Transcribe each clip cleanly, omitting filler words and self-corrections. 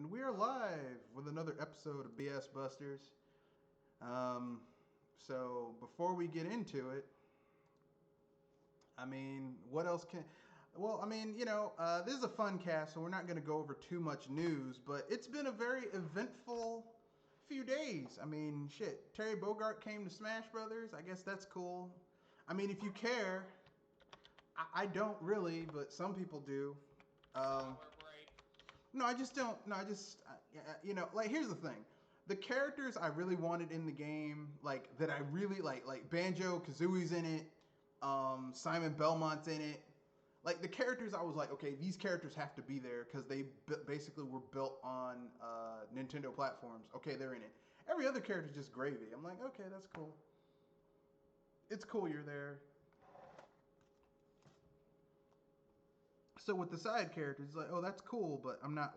And we are live with another episode of BS Busters. So before we get into it, what else can... Well, this is a fun cast, so we're not going to go over too much news, but it's been a very eventful few days. Shit, Terry Bogard came to Smash Brothers. I guess that's cool. If you care, I don't really, but some people do. No, I just don't. No, I just, here's the thing. The characters I really wanted in the game, that I really like Banjo-Kazooie's in it, Simon Belmont's in it. The characters I was like, okay, these characters have to be there because they basically were built on Nintendo platforms. Okay, they're in it. Every other character is just gravy. I'm like, okay, that's cool. It's cool you're there. So with the side characters, it's like, oh, that's cool, but I'm not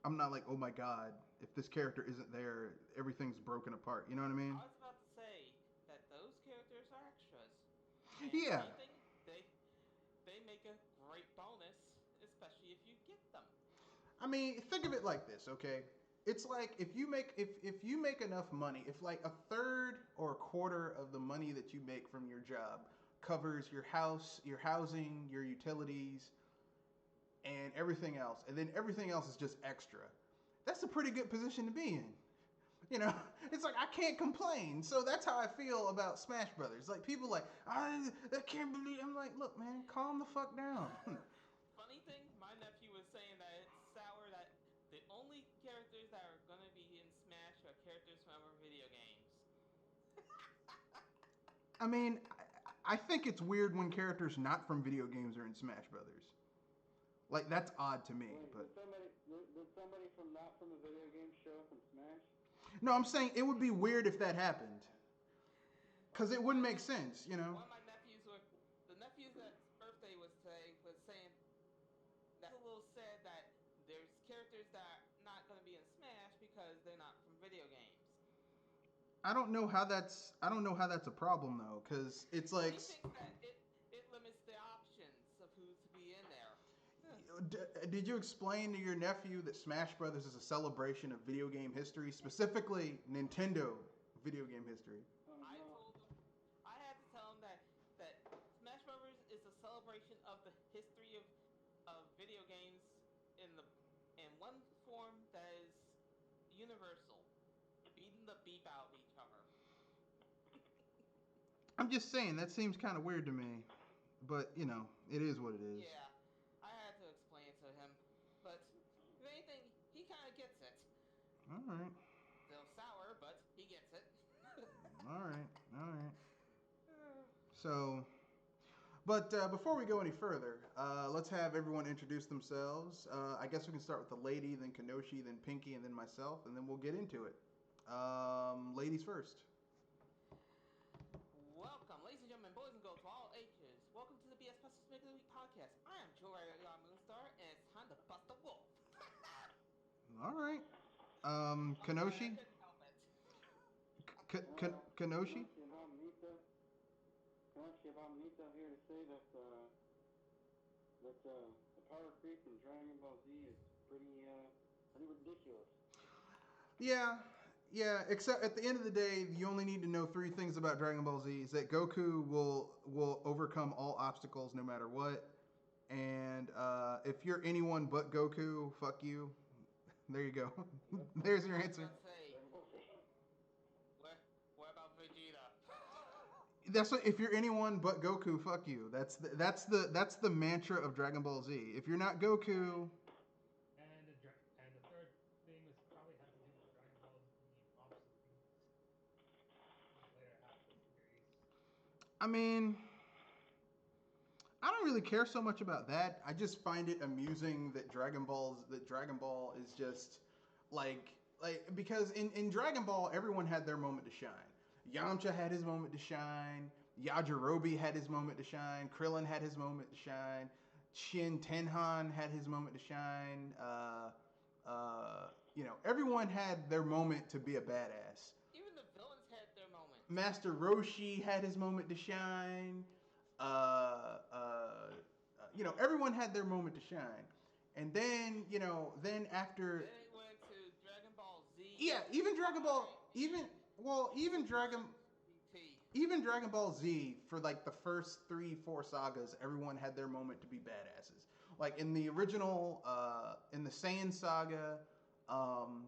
I'm not like, oh my god, if this character isn't there, everything's broken apart. You know what I mean? I was about to say that those characters are extras. And if Yeah. anything, they make a great bonus, especially if you get them. Think of it like this, okay? It's like if you make enough money, if like a third or a quarter of the money that you make from your job covers your house, your housing, your utilities, and everything else, and then everything else is just extra. That's a pretty good position to be in. It's like I can't complain. So that's how I feel about Smash Brothers. Like people like, I can't believe. I'm like, look, man, calm the fuck down. Funny thing, my nephew was saying that it's sour that the only characters that are gonna be in Smash are characters from our video games. I think it's weird when characters not from video games are in Smash Brothers. Like that's odd to me. Wait, But did somebody from not from a video game show up in Smash? no, I'm saying it would be weird if that happened. Because it wouldn't make sense, One of my nephews the nephew's birthday was today was saying that's a little sad that there's characters that are not gonna be in Smash because they're not from video games. I don't know how that's a problem though, because it's like. He thinks that it limits the options of who's to be in there. Did you explain to your nephew that Smash Brothers is a celebration of video game history, specifically Nintendo video game history? Oh, I no. told him, I had to tell him that Smash Brothers is a celebration of the history of video games in one form that is universal, beating the beep out of each other. I'm just saying that seems kind of weird to me, but it is what it is. Yeah, I had to explain it to him, but if anything, he kind of gets it. All right. Still sour, but he gets it. All right. All right. So, but before we go any further, let's have everyone introduce themselves. I guess we can start with the lady, then Kenoshi, then Pinky, and then myself, and then we'll get into it. Ladies first. Welcome, ladies and gentlemen, boys and girls of all ages. Welcome to the BS Busters Make of the Week podcast. I am Joe Moonstar, and it's time to bust the wolf. All right. Kenoshi. Kenoshi. Actually, about Nita here to say that the power creep in Dragon Ball Z is pretty ridiculous. Yeah. Except at the end of the day, you only need to know three things about Dragon Ball Z: is that Goku will overcome all obstacles no matter what, and if you're anyone but Goku, fuck you. There you go. There's your answer. Say, what about Vegeta? That's what. If you're anyone but Goku, fuck you. That's the mantra of Dragon Ball Z. If you're not Goku. And the third thing was probably have to do with Dragon Ball Z obsolete later half of the series. I don't really care so much about that. I just find it amusing that Dragon Ball is just like because in Dragon Ball everyone had their moment to shine. Yamcha had his moment to shine. Yajirobe had his moment to shine. Krillin had his moment to shine. Shin Tenhan had his moment to shine. Everyone had their moment to be a badass. Even the villains had their moment. Master Roshi had his moment to shine. everyone had their moment to shine. And then, then after, Then it went to Dragon Ball Z, yeah, even Dragon Ball, even, and well, Super GT. even Dragon Ball Z, for like the first 3, 4 sagas, everyone had their moment to be badasses. Like in the original, in the Saiyan saga, um,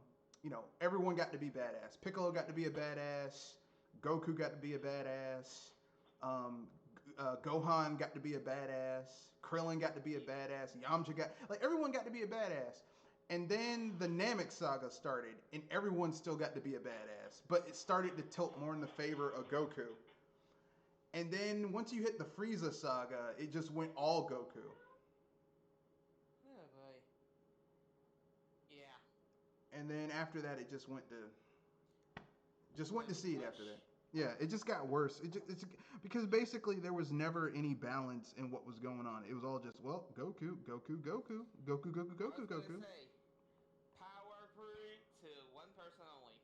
everyone got to be badass. Piccolo got to be a badass. Goku got to be a badass. Um, Gohan got to be a badass. Krillin got to be a badass. Yamcha got, like, everyone got to be a badass. And then the Namek saga started, and everyone still got to be a badass. But it started to tilt more in the favor of Goku. And then once you hit the Frieza saga, it just went all Goku. Oh boy. Yeah. And then after that, it just went to Went seed mush. after that. Yeah, it just got worse. It's because basically there was never any balance in what was going on. It was all just, well, Goku, Goku, Goku, Goku, Goku, I was Goku, gonna Goku. say, power accruing to one person only.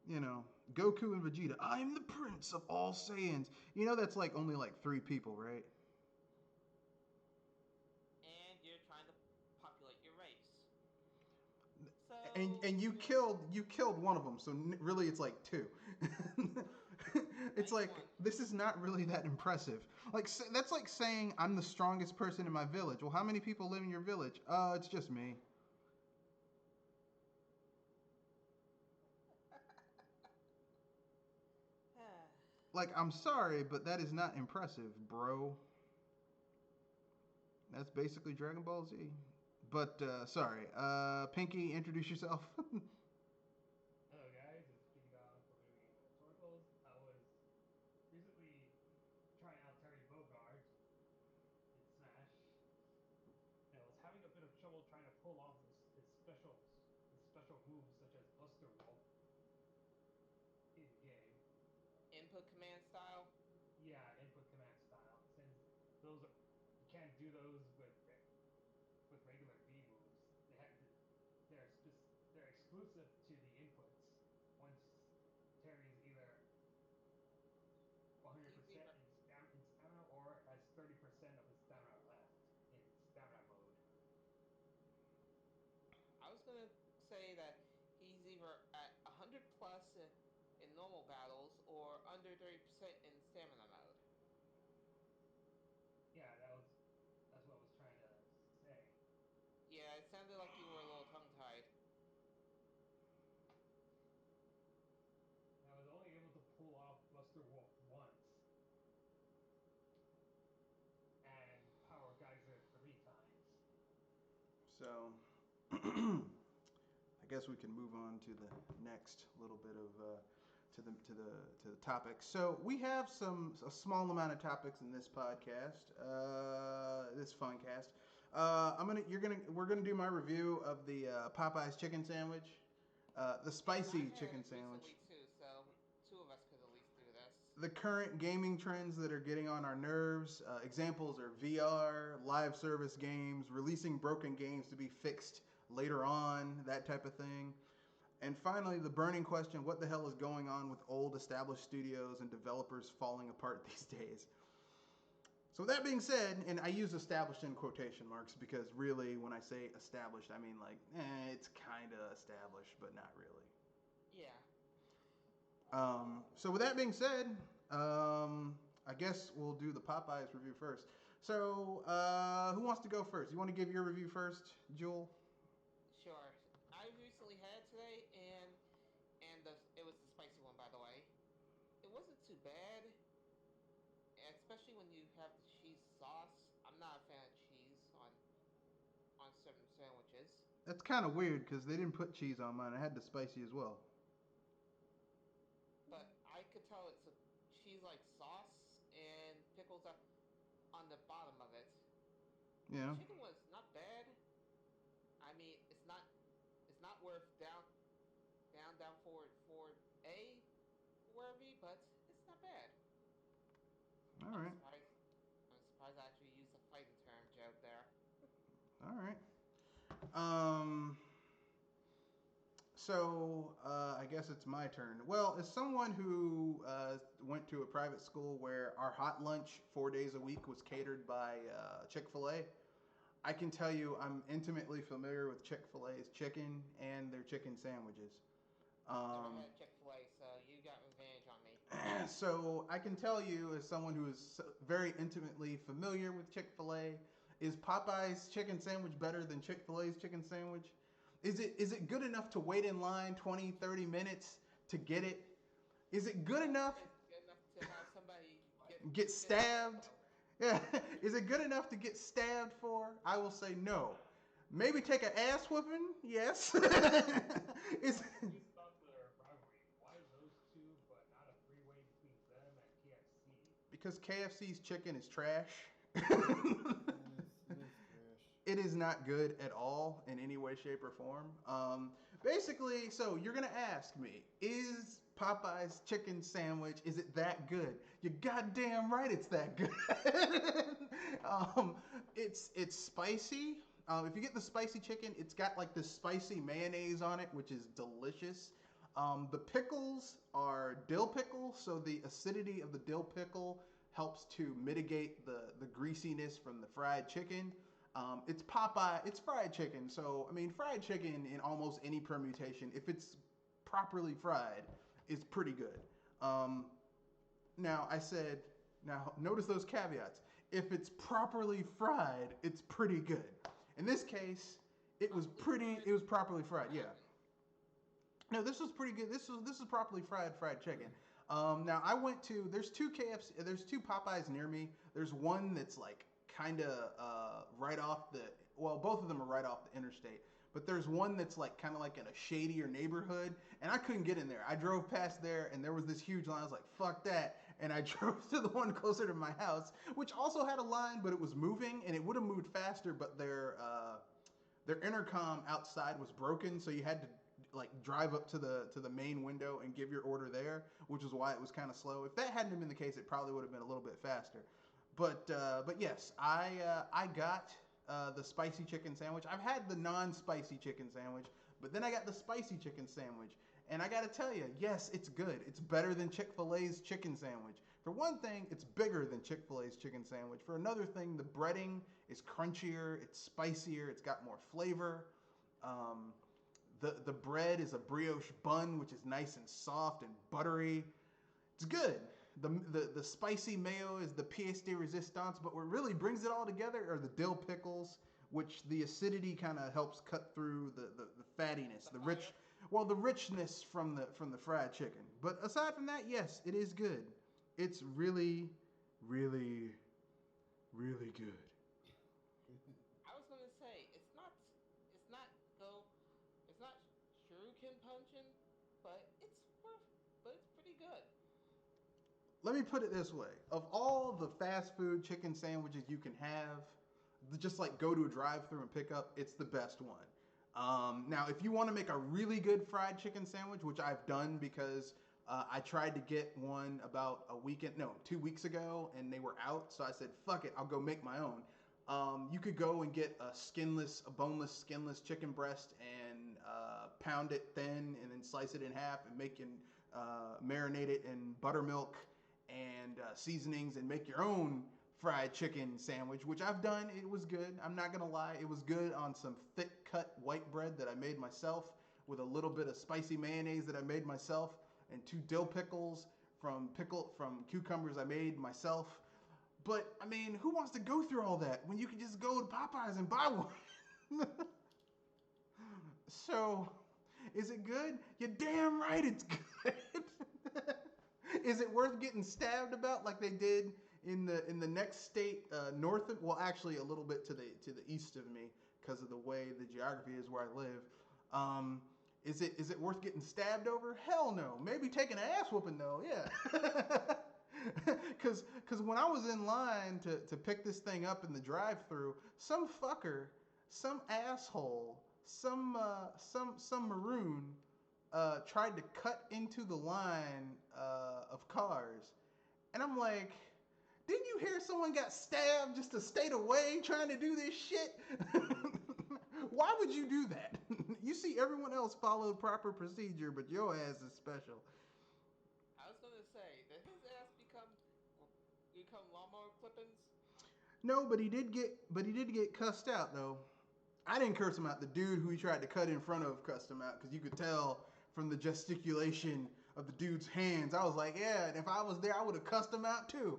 You know, Goku and Vegeta. I'm the prince of all Saiyans. That's like only like 3 people, right? And you're trying to populate your race. So And you killed one of them, so really it's like 2. It's nice like, one. this is not really that impressive. Like, that's like saying I'm the strongest person in my village. Well, how many people live in your village? It's just me. Like, I'm sorry, but that is not impressive, bro. That's basically Dragon Ball Z. But sorry, Pinky, introduce yourself. Hello guys, it's Pedophile from Video Game Historicals. I was recently trying out Terry Bogard in Smash, and I was having a bit of trouble trying to pull off his special moves such as Buster Wolf in game. Input command style. Yeah, input command style. Since those are, you can't do those with regular B moves. They have to, they're exclusive to the inputs. Once Terry is either He's 100% either. in stamina or has 30% of his stamina left in stamina mode. I was gonna say that he's either at 100 plus in normal battles or under 30% in stamina mode. Yeah, that's what I was trying to say. Yeah, it sounded like you were a little tongue tied. I was only able to pull off Buster Wolf once and Power Geyser 3 times. So, I guess we can move on to the next little bit of to the topics. So we have a small amount of topics in this podcast, this Funcast. We're gonna do my review of the Popeye's chicken sandwich, the spicy I had chicken it sandwich. recently too, so 2 of us could at least do this. The current gaming trends that are getting on our nerves. Examples are VR, live service games, releasing broken games to be fixed later on, that type of thing. And finally, the burning question: what the hell is going on with old established studios and developers falling apart these days? So, with that being said, and I use established in quotation marks because really, when I say established, I mean like, it's kind of established, but not really. Yeah. So with that being said, I guess we'll do the Popeyes review first. So who wants to go first? You want to give your review first, Jewel? Sure. I recently had it today, and it was the spicy one, by the way. It wasn't too bad, especially when you have the cheese sauce. I'm not a fan of cheese on certain sandwiches, That's kind of weird because they didn't put cheese on mine. I had the spicy as well. but I could tell it's a cheese-like sauce and pickles on the bottom of it. The Yeah. chicken was not bad. I mean, it's not worth down forward A wherever, but it's not bad. All I'm right. surprised. I'm surprised I actually used a fighting term joke there. All right. Um. So I guess it's my turn. Well, as someone who went to a private school where our hot lunch 4 days a week was catered by Chick-fil-A, I can tell you I'm intimately familiar with Chick-fil-A's chicken and their chicken sandwiches. Never Um, had Chick-fil-A, so you got revenge on me. so I can tell you, as someone who is very intimately familiar with Chick-fil-A, is Popeye's chicken sandwich better than Chick-fil-A's chicken sandwich? Is it good enough to wait in line 20, 30 minutes to get it? Is it good enough It's good enough to have somebody get get stabbed stabbed? for. Yeah. Is it good enough to get stabbed for? I will say no. Maybe take an ass whooping? Yes. Is Just about their rivalry. Why those two, but not a three-way between them and KFC? because KFC's chicken is trash. It is trash. It is not good at all in any way, shape, or form. Basically, so you're gonna ask me, is Popeye's chicken sandwich, is it that good? You're goddamn right, it's that good. um, it's spicy. If you get the spicy chicken, it's got like this spicy mayonnaise on it, which is delicious. The pickles are dill pickles, so the acidity of the dill pickle helps to mitigate the greasiness from the fried chicken. It's Popeye, it's fried chicken. So, I mean, fried chicken in almost any permutation, if it's properly fried, is pretty good. Now, I said, now notice those caveats. If it's properly fried, it's pretty good. In this case, it was properly fried, yeah. No, this was pretty good. This is properly fried chicken. Now I went to there's two Popeyes near me. There's one that's like kind of right off the both of them are right off the interstate. But there's one that's like kind of like in a shadier neighborhood, and I couldn't get in there. I drove past there, and there was this huge line. I was like, "Fuck that!" And I drove to the one closer to my house, which also had a line, but it was moving, and it would have moved faster. But their intercom outside was broken, so you had to like drive up to the main window and give your order there, which is why it was kind of slow. If that hadn't been the case, it probably would have been a little bit faster. But yes, I got the spicy chicken sandwich. I've had the non-spicy chicken sandwich, but then I got the spicy chicken sandwich, and I got to tell you, yes, it's good. It's better than Chick-fil-A's chicken sandwich. For one thing, it's bigger than Chick-fil-A's chicken sandwich. For another thing, the breading is crunchier, it's spicier, it's got more flavor. The bread is a brioche bun, which is nice and soft and buttery. It's good. The spicy mayo is the pièce de résistance, but what really brings it all together are the dill pickles, which the acidity kind of helps cut through the fattiness, the richness from the fried chicken. But aside from that, yes, it is good. It's really, really, really good. I was gonna say it's not go it's not shuriken punching, but it's pretty good. Let me put it this way. Of all the fast food chicken sandwiches you can have, just like go to a drive-thru and pick up, it's the best one. Now, if you want to make a really good fried chicken sandwich, which I've done because I tried to get one about 2 weeks ago, and they were out, so I said, fuck it, I'll go make my own. You could go and get a boneless, skinless chicken breast and pound it thin, and then slice it in half and marinate it in buttermilk and seasonings, and make your own fried chicken sandwich, which I've done. It was good. I'm not gonna lie, it was good on some thick cut white bread that I made myself with a little bit of spicy mayonnaise that I made myself, and 2 dill pickles from cucumbers I made myself. But I mean, who wants to go through all that when you can just go to Popeyes and buy one? So, is it good? You're damn right it's good. Is it worth getting stabbed about like they did in the next state north of? Well, actually, a little bit to the east of me because of the way the geography is where I live. Is it worth getting stabbed over? Hell no. Maybe taking an ass whooping though. Yeah. Because when I was in line to pick this thing up in the drive-thru, some fucker, some asshole, some maroon tried to cut into the line of cars, and I'm like, didn't you hear someone got stabbed just a state away trying to do this shit? Why would you do that? You see, everyone else followed proper procedure, but your ass is special. I was gonna say, did his ass become lawnmower clippings? No, but he did get cussed out though. I didn't curse him out. The dude who he tried to cut in front of cussed him out because you could tell from the gesticulation of the dude's hands. I was like, yeah, and if I was there, I would have cussed him out too.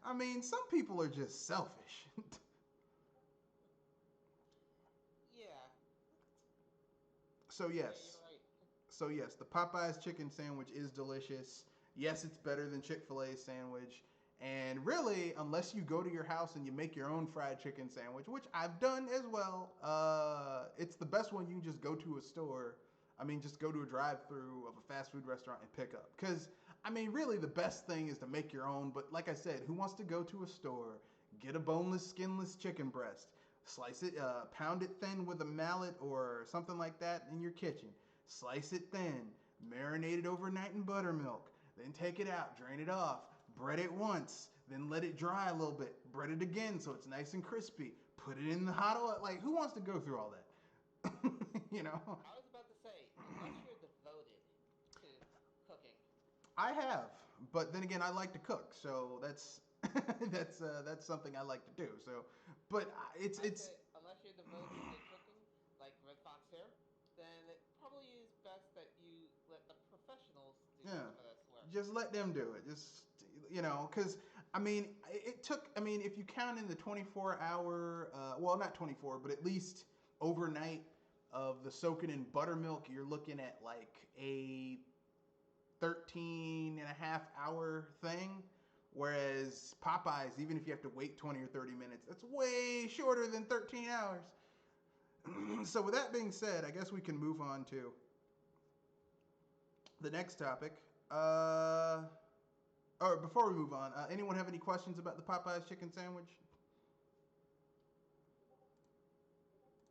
I mean, some people are just selfish. Yeah, So yeah, yes, you're right. so yes, the Popeyes chicken sandwich is delicious. Yes, it's better than Chick-fil-A sandwich. And really, unless you go to your house and you make your own fried chicken sandwich, which I've done as well, it's the best one you can just go to a store. I mean, just go to a drive-through of a fast food restaurant and pick up. Because I mean, really, the best thing is to make your own. But like I said, who wants to go to a store, get a boneless, skinless chicken breast, slice it, pound it thin with a mallet or something like that in your kitchen, slice it thin, marinate it overnight in buttermilk, then take it out, drain it off, bread it once, then let it dry a little bit, bread it again so it's nice and crispy, put it in the hot oil. Like, who wants to go through all that? you know, I was about to say, unless you're devoted to cooking. I have, but then again, I like to cook, so that's that's something I like to do. So, but I it's say, unless you're devoted to cooking, like Red Fox here, then it probably is best that you let the professionals do yeah, some of this work. just let them do it. Just because I mean, it took. I mean, if you count in the 24-hour, well, not 24, but at least overnight of the soaking in buttermilk, you're looking at like a 13 and a half hour thing. Whereas Popeyes, even if you have to wait 20 or 30 minutes, that's way shorter than 13 hours. So, with that being said, I guess we can move on to the next topic. Or before we move on, anyone have any questions about the Popeyes chicken sandwich?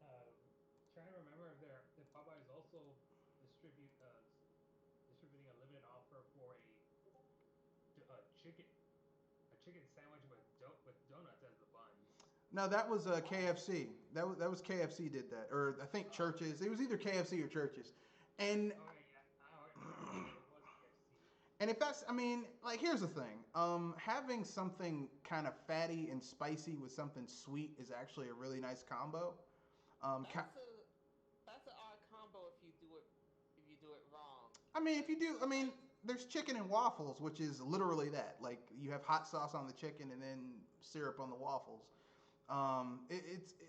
Um, Trying to remember if Popeyes also distribute distributing a limited offer for a chicken sandwich with donuts as the buns. No, that was KFC. That was KFC did that, or I think Oh, Churches. It was either KFC or Churches, and okay, yeah. Okay, it was KFC. and if that's, I mean, like here's the thing. Having something kind of fatty and spicy with something sweet is actually a really nice combo. Um, That's a that's an odd combo if you do it wrong. I mean, if Because you do, I mean, spice, there's chicken and waffles, which is literally that. Like you have hot sauce on the chicken and then syrup on the waffles.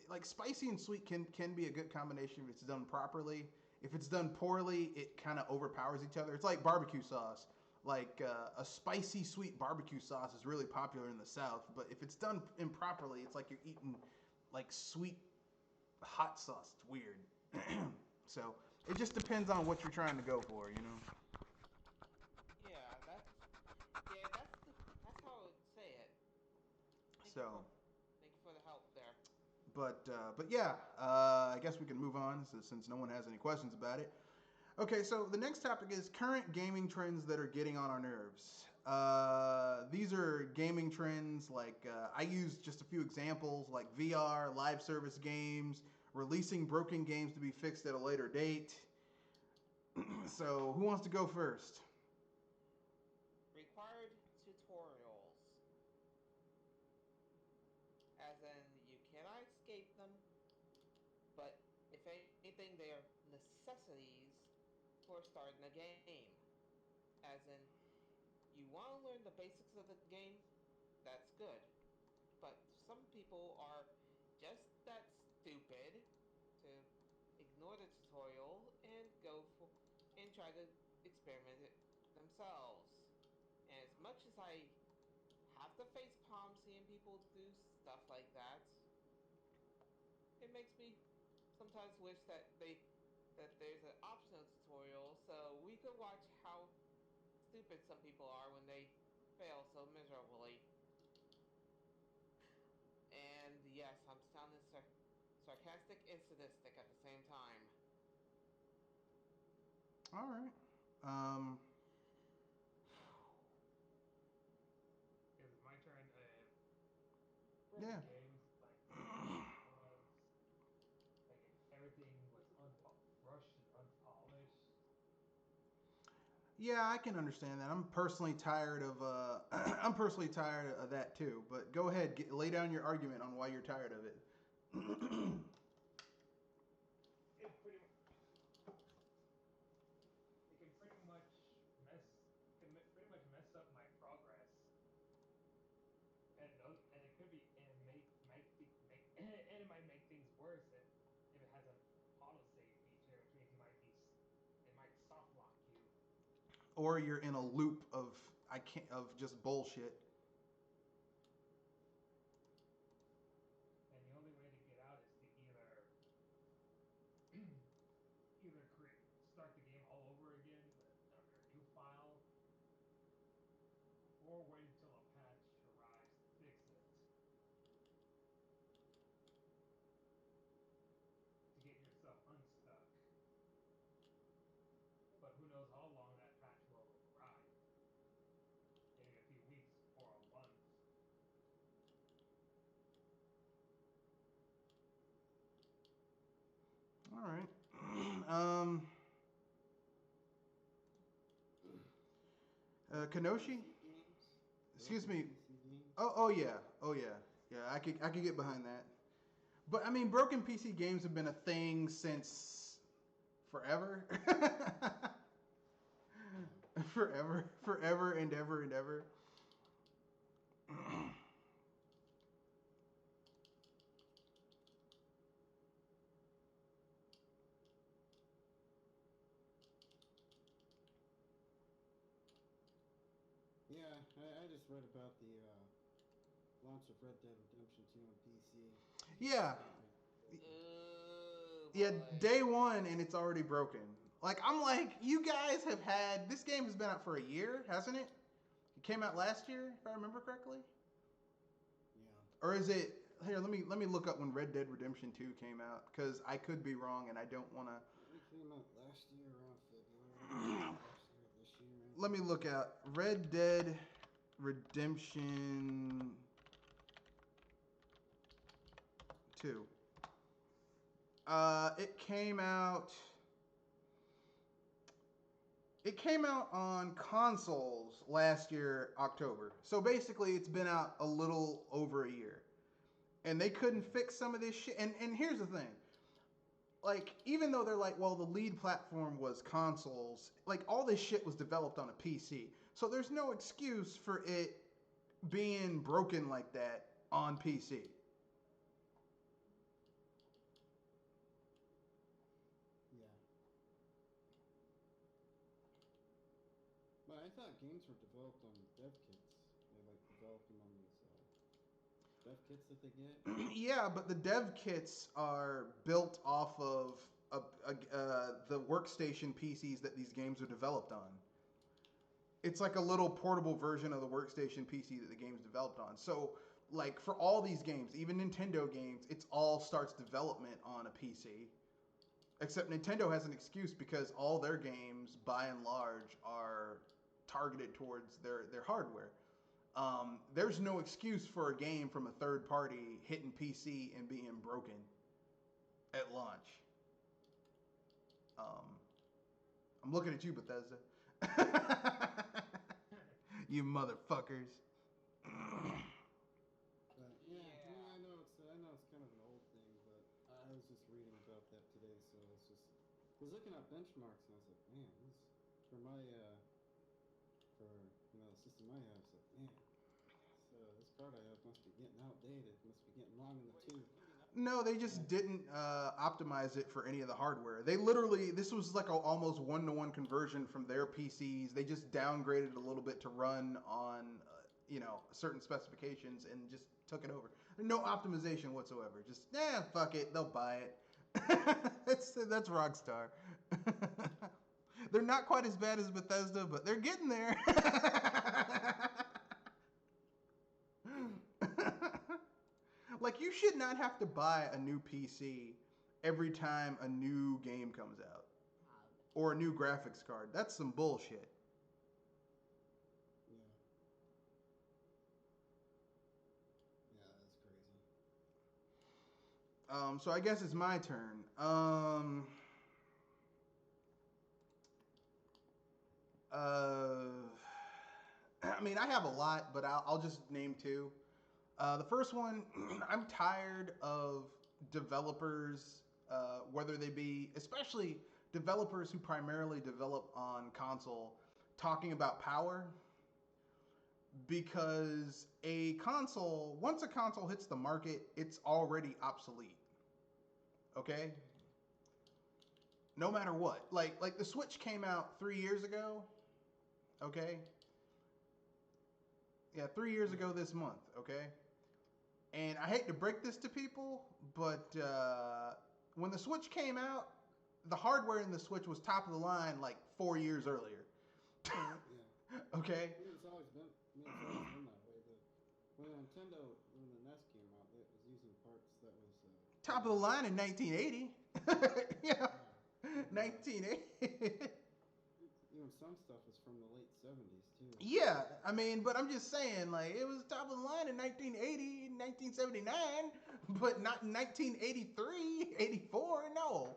Like spicy and sweet can be a good combination if it's done properly. If it's done poorly, it kind of overpowers each other. It's like barbecue sauce. Like a spicy sweet barbecue sauce is really popular in the South, but if it's done improperly, it's like you're eating like sweet hot sauce. It's weird. So it just depends on what you're trying to go for, you know. yeah, that's how I would say it. Thank you So, for thank you for the help there. but yeah, I guess we can move on since no one has any questions about it. Okay, so the next topic is current gaming trends that are getting on our nerves. These are gaming trends like I used just a few examples like VR, live service games, releasing broken games to be fixed at a later date. So, who wants to go first? Required tutorials, as in you cannot escape them, but if anything, they are necessities for starting a game. As in, you want to learn the basics of the game, that's good. But some people are just that stupid to ignore the tutorial and go for and try to experiment it themselves. And as much as I have to face palm seeing people do stuff like that, it makes me sometimes wish that there's an optional tutorial so we could watch how stupid some people are when they fail so miserably. And yes, I'm sounding sarcastic and sadistic at the same time. All right. Um, Is it my turn? yeah. Broken games like was like if everything was Yeah, I can understand that. I'm personally tired of I'm personally tired of that too. But go ahead, lay down your argument on why you're tired of it. It pretty much it can pretty much mess pretty much mess up my progress, and it could be and make and it might make things worse if it has a auto save feature, which means it might soft lock you. Or you're in a loop of I can't of just bullshit. And the only way to get out is to either create start the game all over again under a new file, or wait until a patch arrives to fix it to get yourself unstuck. But who knows how long that patch will arrive? Maybe a few weeks or a month. All right. Kenoshi? Excuse me. Oh yeah. Oh yeah. Yeah, I could get behind that. But I mean, broken PC games have been a thing since forever. Forever and ever and ever. Yeah, I just read about the launch of Red Dead Redemption 2 on PC. Yeah. Yeah, Boy. day one and it's already broken. Like I'm like, you guys have had this game has been out for a year, hasn't it? It came out last year, if I remember correctly. Yeah. Or is it here? Let me look up when Red Dead Redemption 2 came out because I could be wrong and I don't want to. It came out last year around February. Last year, this year. Let me look at Red Dead Redemption 2. It came out. It came out on consoles last year, October. So basically, it's been out a little over a year, and they couldn't fix some of this shit. And here's the thing, like even though they're like, well, the lead platform was consoles, like all this shit was developed on a PC. So there's no excuse for it being broken like that on PC. Yeah. But I thought games were developed on dev kits. They like developed them on these dev kits that they get. Yeah, but the dev kits are built off of the workstation PCs that these games are developed on. It's like a little portable version of the workstation PC that the game's developed on. So, like for all these games, even Nintendo games, it's all starts development on a PC. Except Nintendo has an excuse because all their games, by and large, are targeted towards their hardware. There's no excuse for a game from a third party hitting PC and being broken at launch. Um, I'm looking at you, Bethesda. You motherfuckers. But yeah, I mean, I know it's kind of an old thing, but I was just reading about that today, so it's just I was looking at benchmarks and I was like, man, this for my for the system I have, so man, this card I have must be getting outdated, must be getting long in the tooth. No, they just didn't optimize it for any of the hardware. They literally, this was like a almost one-to-one conversion from their PCs. They just downgraded a little bit to run on, certain specifications and just took it over. No optimization whatsoever. Just, fuck it, they'll buy it. That's Rockstar. They're not quite as bad as Bethesda, but they're getting there. Like, you should not have to buy a new PC every time a new game comes out. Or a new graphics card. That's some bullshit. Yeah. Yeah, that's crazy. So I guess it's my turn. I mean, I have a lot, but I'll just name two. The first one, I'm tired of developers, whether they be, especially developers who primarily develop on console, talking about power. Because once a console hits the market, it's already obsolete. Okay? No matter what. Like the Switch came out 3 years ago. Okay? Yeah, 3 years ago this month. Okay? And I hate to break this to people, but when the Switch came out, the hardware in the Switch was top of the line like 4 years earlier. Yeah. Okay? It's always been, I mean, it's always been that way. When Nintendo, when the NES came out, it was using parts that was Top of the line in 1980. Yeah. 1980. Even some stuff is from the late 70s too. Yeah, I mean, but I'm just saying, like, it was top of the line in 1980, 1979, but not in 1983, 84. No.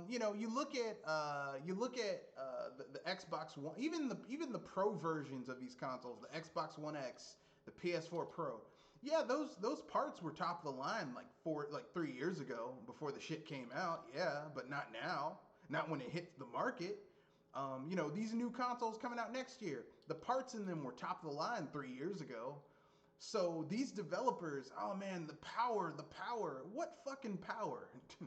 You look at the Xbox One, even the Pro versions of these consoles, the Xbox One X, the PS4 Pro. Yeah, those parts were top of the line like 3 years ago before the shit came out. Yeah, but not now. Not when it hit the market. These new consoles coming out next year, the parts in them were top of the line 3 years ago. So these developers, oh man, the power. What fucking power? Yeah.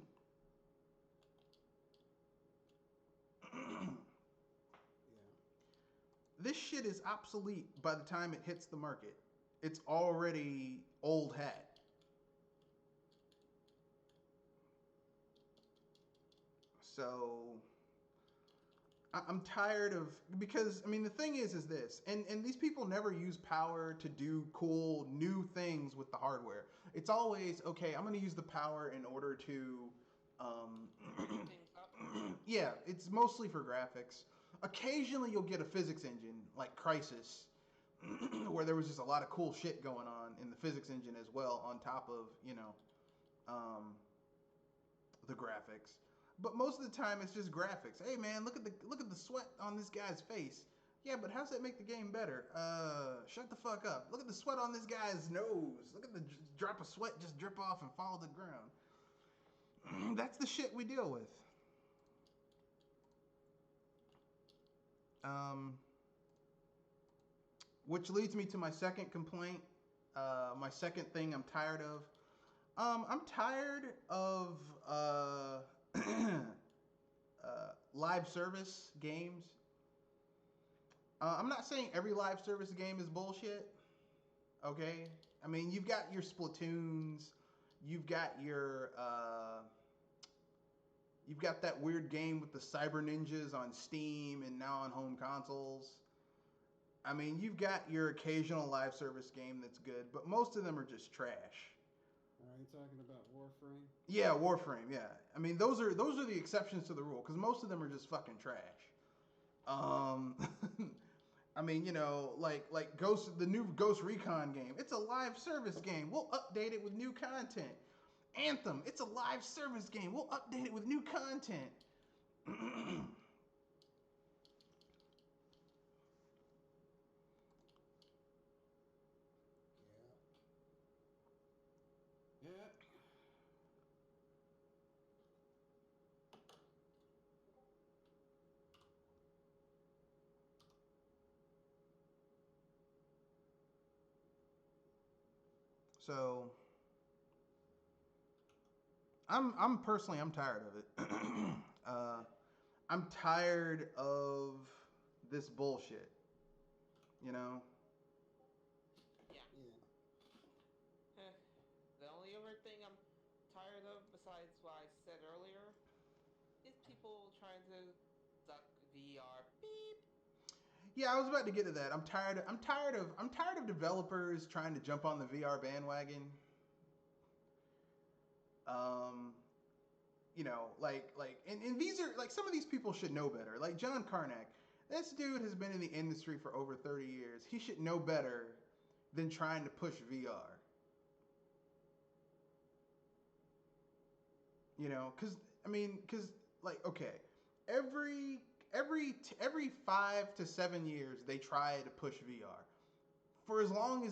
This shit is obsolete by the time it hits the market. It's already old hat. So I'm tired of, because I mean the thing is this, and these people never use power to do cool new things with the hardware. It's always okay. I'm going to use the power in order to, Things up. yeah. It's mostly for graphics. Occasionally you'll get a physics engine like Crisis, where there was just a lot of cool shit going on in the physics engine as well, on top of um, the graphics. But most of the time, it's just graphics. Hey man, look at the sweat on this guy's face. Yeah, but how's that make the game better? Shut the fuck up. Look at the sweat on this guy's nose. Look at the drop of sweat just drip off and fall to the ground. That's the shit we deal with. Which leads me to my second complaint. My second thing I'm tired of. I'm tired of live service games. I'm not saying every live service game is bullshit. Okay, I mean you've got your Splatoons, you've got that weird game with the Cyber Ninjas on Steam and now on home consoles. I mean you've got your occasional live service game that's good, but most of them are just trash. Are you talking about Warframe? Yeah, Warframe. Yeah, I mean those are the exceptions to the rule because most of them are just fucking trash. I mean, like the new Ghost Recon game. It's a live service game. We'll update it with new content. Anthem. It's a live service game. We'll update it with new content. Yeah. So I'm personally tired of it. I'm tired of this bullshit. You know. Yeah. Yeah. The only other thing I'm tired of, besides what I said earlier, is people trying to duck VR. Beep. Yeah, I was about to get to that. I'm tired of developers trying to jump on the VR bandwagon. And these are like some of these people should know better. Like John Carnack, this dude has been in the industry for over 30 years. He should know better than trying to push VR. Because like okay, every every 5 to 7 years they try to push VR. For as long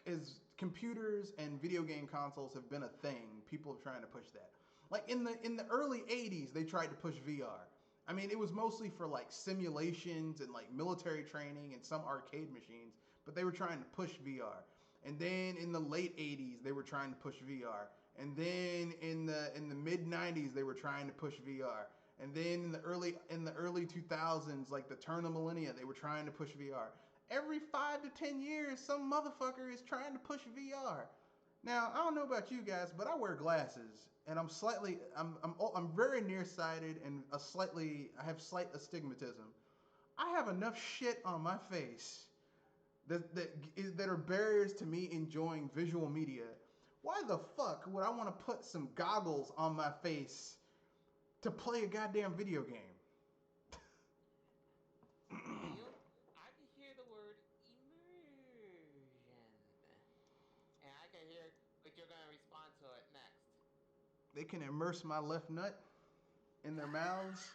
as computers and video game consoles have been a thing, people are trying to push that. Like in the early 80s, they tried to push VR. I mean, it was mostly for like simulations and like military training and some arcade machines, but they were trying to push VR. And then in the late 80s, they were trying to push VR. And then in the mid 90s, they were trying to push VR. And then in the early 2000s, like the turn of millennia, they were trying to push VR. Every 5 to 10 years, some motherfucker is trying to push VR. Now, I don't know about you guys, but I wear glasses, and I'm very nearsighted and I have slight astigmatism. I have enough shit on my face that are barriers to me enjoying visual media. Why the fuck would I want to put some goggles on my face to play a goddamn video game? Neil, I can hear the word immersion. And I can hear what you're going to respond to it next. They can immerse my left nut in their mouths.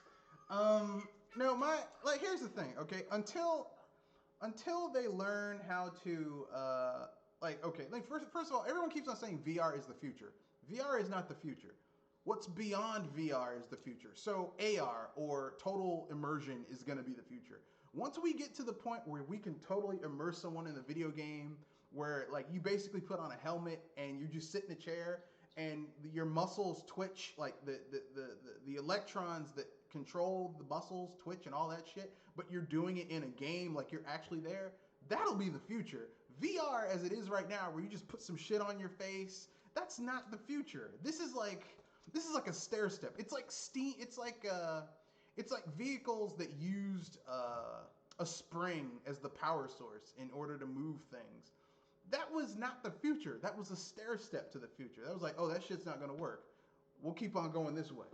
No, here's the thing, okay? Until they learn how to first of all, everyone keeps on saying VR is the future. VR is not the future. What's beyond VR is the future. So AR or total immersion is going to be the future. Once we get to the point where we can totally immerse someone in a video game, where like you basically put on a helmet and you just sit in a chair and your muscles twitch, like the electrons that control the muscles twitch and all that shit, but you're doing it in a game like you're actually there. That'll be the future. VR as it is right now, where you just put some shit on your face, that's not the future. This is like a stair step. It's like steam. It's like vehicles that used a spring as the power source in order to move things. That was not the future. That was a stair step to the future. That was like, oh, that shit's not gonna work. We'll keep on going this way.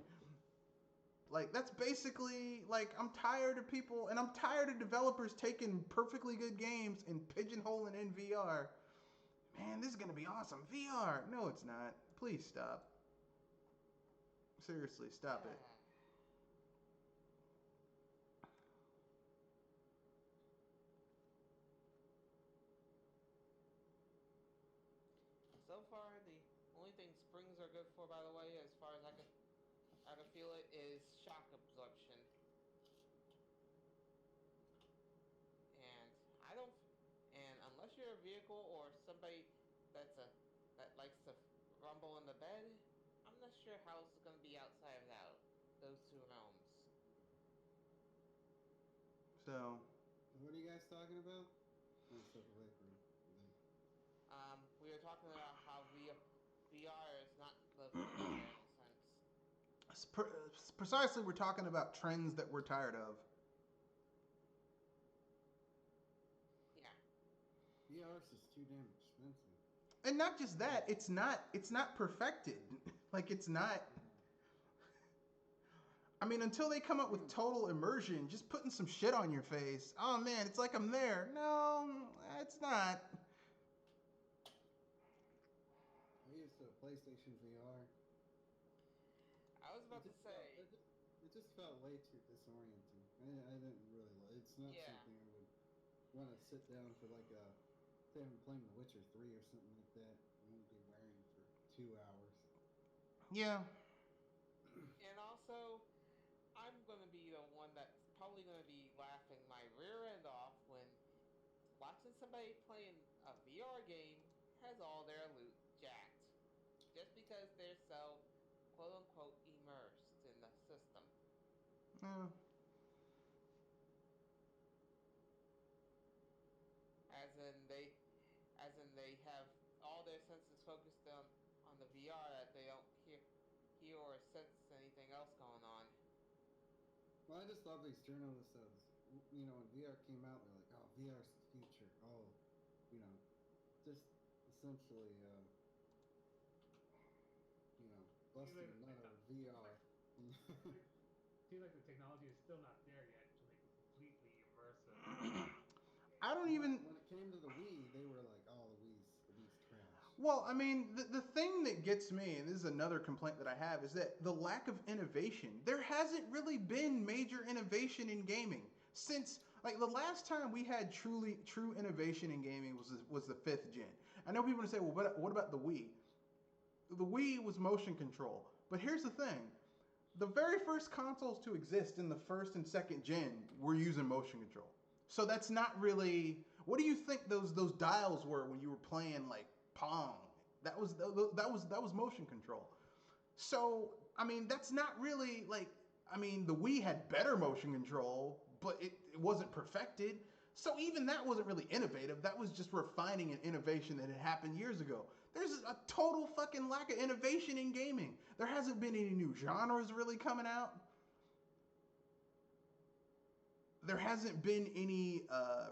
Like, that's basically, like, I'm tired of people, and I'm tired of developers taking perfectly good games and pigeonholing in VR. Man, this is gonna be awesome. VR. No, it's not. Please stop. Seriously, stop it. So far, the only thing springs are good for, by the way, as far as I can feel it, is shock absorption. And I don't, and unless you're a vehicle or somebody that likes to rumble in the bed, I'm not sure how it's going to be outside of those two realms. So, What are you guys talking about? I'm gonna step away from. We were talking about how VR is not the future in a sense. precisely, we're talking about trends that we're tired of. Yeah. VR is just too damn expensive. And not just that, it's not perfected. Like, it's not. I mean, until they come up with total immersion, just putting some shit on your face. Oh man, it's like I'm there. No, it's not. I used a PlayStation VR. I was about to say. It just felt way too disorienting. I didn't really like. It's not Yeah. something I would want to sit down for like a. Say I'm playing The Witcher 3 or something like that. I'm gonna be wearing for 2 hours. Yeah. And also, I'm gonna be the one that's probably gonna be laughing my rear end off when watching somebody playing a VR game has all their loot jacked. Just because they're so quote unquote immersed in the system. Yeah. As in they have all their senses focused on the VR that they don't hear or sense anything else going on. Well, I just love these journalists that, when VR came out, they're like, oh, VR's the future. Oh, just essentially, busting a nut out of VR. Seems like the technology is still not there yet to make it completely immersive. I don't even. When it came to the Wii, they were like, oh, the Wii's trash. Well, I mean, the thing that gets me, and this is another complaint that I have, is that the lack of innovation. There hasn't really been major innovation in gaming since, like, the last time we had true innovation in gaming was the fifth gen. I know people are gonna say, well, what about the Wii? The Wii was motion control, but here's the thing: the very first consoles to exist in the first and second gen were using motion control. So that's not really. What do you think those dials were when you were playing like Pong? That was motion control. So I mean, that's not really like. I mean, the Wii had better motion control, but it wasn't perfected. So even that wasn't really innovative. That was just refining an innovation that had happened years ago. There's a total fucking lack of innovation in gaming. There hasn't been any new genres really coming out. There hasn't been any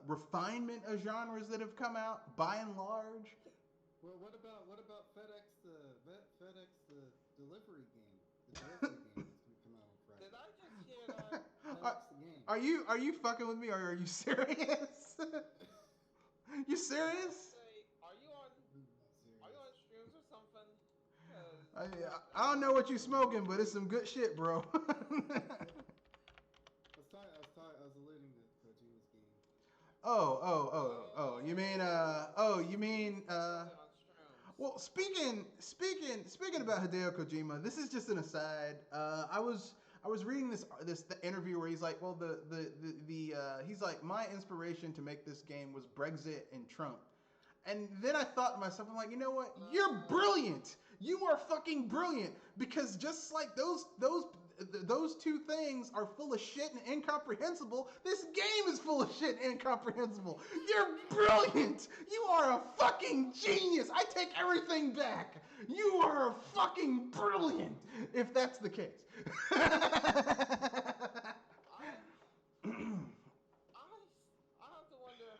refinement of genres that have come out by and large. Well, what about FedEx the delivery game? The delivery game that's gonna come out on Friday. Did I just hear that? FedEx the game. Are you fucking with me or are you serious? You serious? Say, are you on shrooms or something? I don't know what you smoking, but it's some good shit, bro. I was alluding to Kojima's game. Oh. You mean well, speaking about Hideo Kojima, this is just an aside. I was reading the interview where he's like, well, he's like, my inspiration to make this game was Brexit and Trump. And then I thought to myself, I'm like, you know what? You're brilliant. You are fucking brilliant, because just like those two things are full of shit and incomprehensible, this game is full of shit and incomprehensible. You're brilliant. You are a fucking genius. I take everything back. You are fucking brilliant, if that's the case. I have to wonder,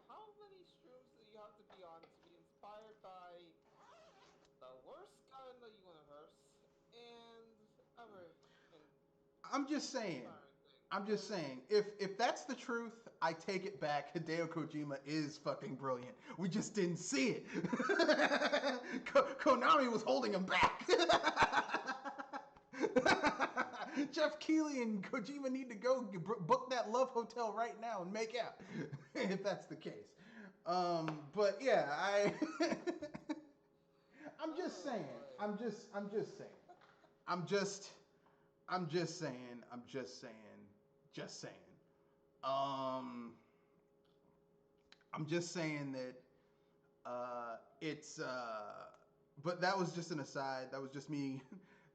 how many shrooms do you have to be on to be inspired by the worst guy in the universe and I'm just saying, if that's the truth, I take it back. Hideo Kojima is fucking brilliant. We just didn't see it. Konami was holding him back. Jeff Keighley and Kojima need to go book that Love Hotel right now and make out, if that's the case. But yeah, I'm just saying. I'm just saying that it's but that was just an aside. That was just me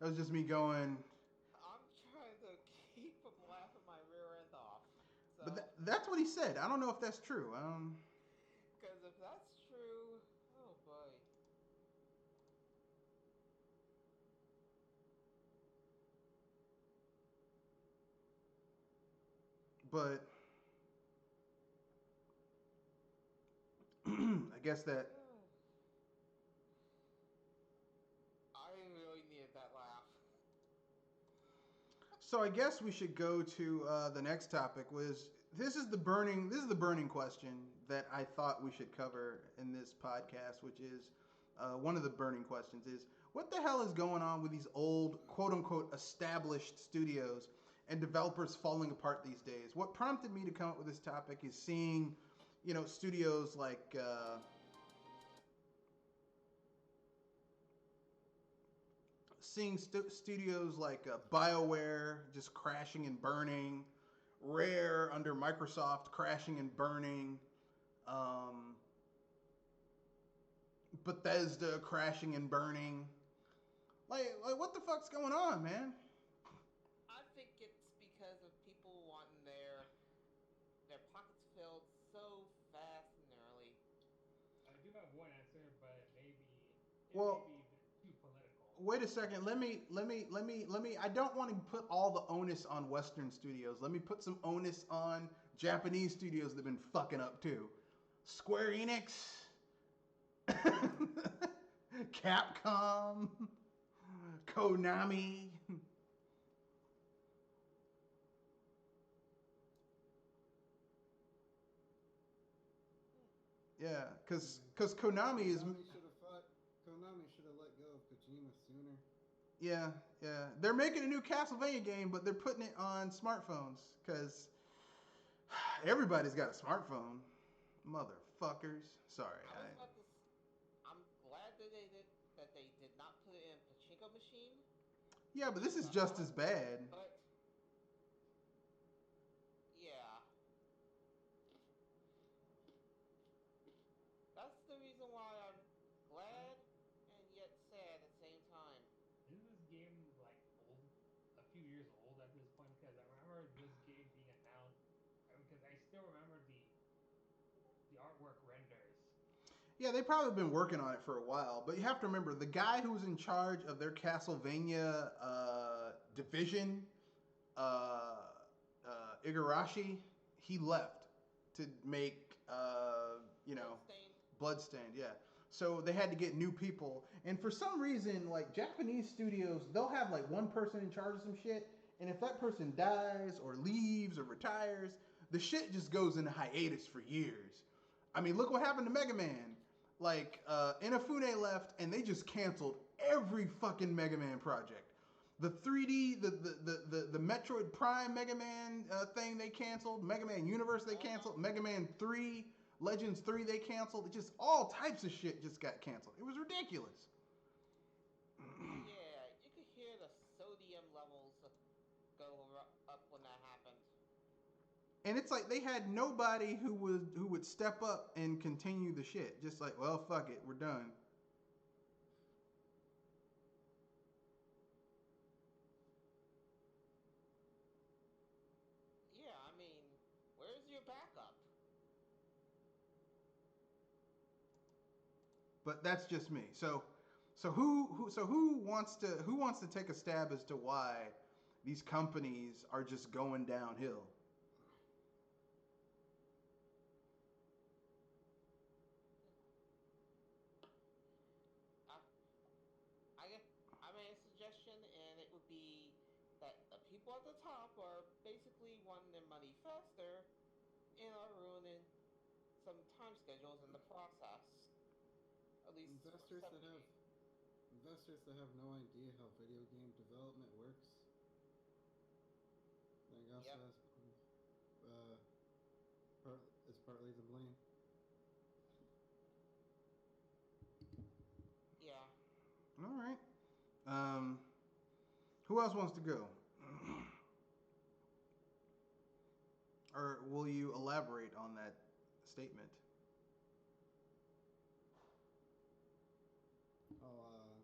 going. I'm trying to keep from laughing my rear end off. So, But that's what he said. I don't know if that's true. Because if that's true, oh boy. But I guess that. I really needed that laugh. So I guess we should go to the next topic. This is the burning question that I thought we should cover in this podcast, which is one of the burning questions is, what the hell is going on with these old quote unquote established studios and developers falling apart these days? What prompted me to come up with this topic is seeing, studios like studios like BioWare just crashing and burning, Rare under Microsoft crashing and burning, Bethesda crashing and burning. Like what the fuck's going on, man? I think it's because of people wanting their pockets filled so fast and early. I do have one answer, but it may be Well, too political. wait a second. Let me. I don't want to put all the onus on Western studios. Let me put some onus on Japanese studios that have been fucking up too. Square Enix, Capcom, Konami. Yeah, because Konami is. Konami should have fought. Kojima sooner. Yeah, yeah. They're making a new Castlevania game, but they're putting it on smartphones because everybody's got a smartphone. Motherfuckers. Sorry. I was about to. I'm glad that they did not put it in pachinko machine. Yeah, but this Which is is just odd, as bad. but yeah, that's the reason why I'm glad and yet sad at the same time. Isn't this game like old, a few years old at this point? Because I remember this game being announced. Because I still remember the artwork renders. Yeah, they've probably been working on it for a while, but you have to remember the guy who's in charge of their Castlevania division, uh, Igarashi, he left to make, Bloodstained. Bloodstained. Yeah, so they had to get new people, and for some reason, like Japanese studios, they'll have like one person in charge of some shit, and if that person dies or leaves or retires, the shit just goes into hiatus for years. I mean, look what happened to Mega Man. Like, Inafune left, and they just canceled every fucking Mega Man project. The 3D, the Metroid Prime Mega Man thing they canceled. Mega Man Universe they canceled. Mega Man 3, Legends 3 they canceled. It just all types of shit just got canceled. It was ridiculous. Yeah, you could hear the sodium levels go up when that happened. And it's like they had nobody who would step up and continue the shit. Just like, well, fuck it, we're done. Yeah, I mean, where's your backup? But that's just me. So who wants to take a stab as to why these companies are just going downhill? I, I made a suggestion, and it would be that the people at the top are basically wanting their money faster and are ruining some time schedules in the process. At least for Investors some that have games. investors that have no idea how video game development works. I think also Yep. has uh, is partly to blame. Yeah. All right. Um, who else wants to go? Or will you elaborate on that statement? Oh,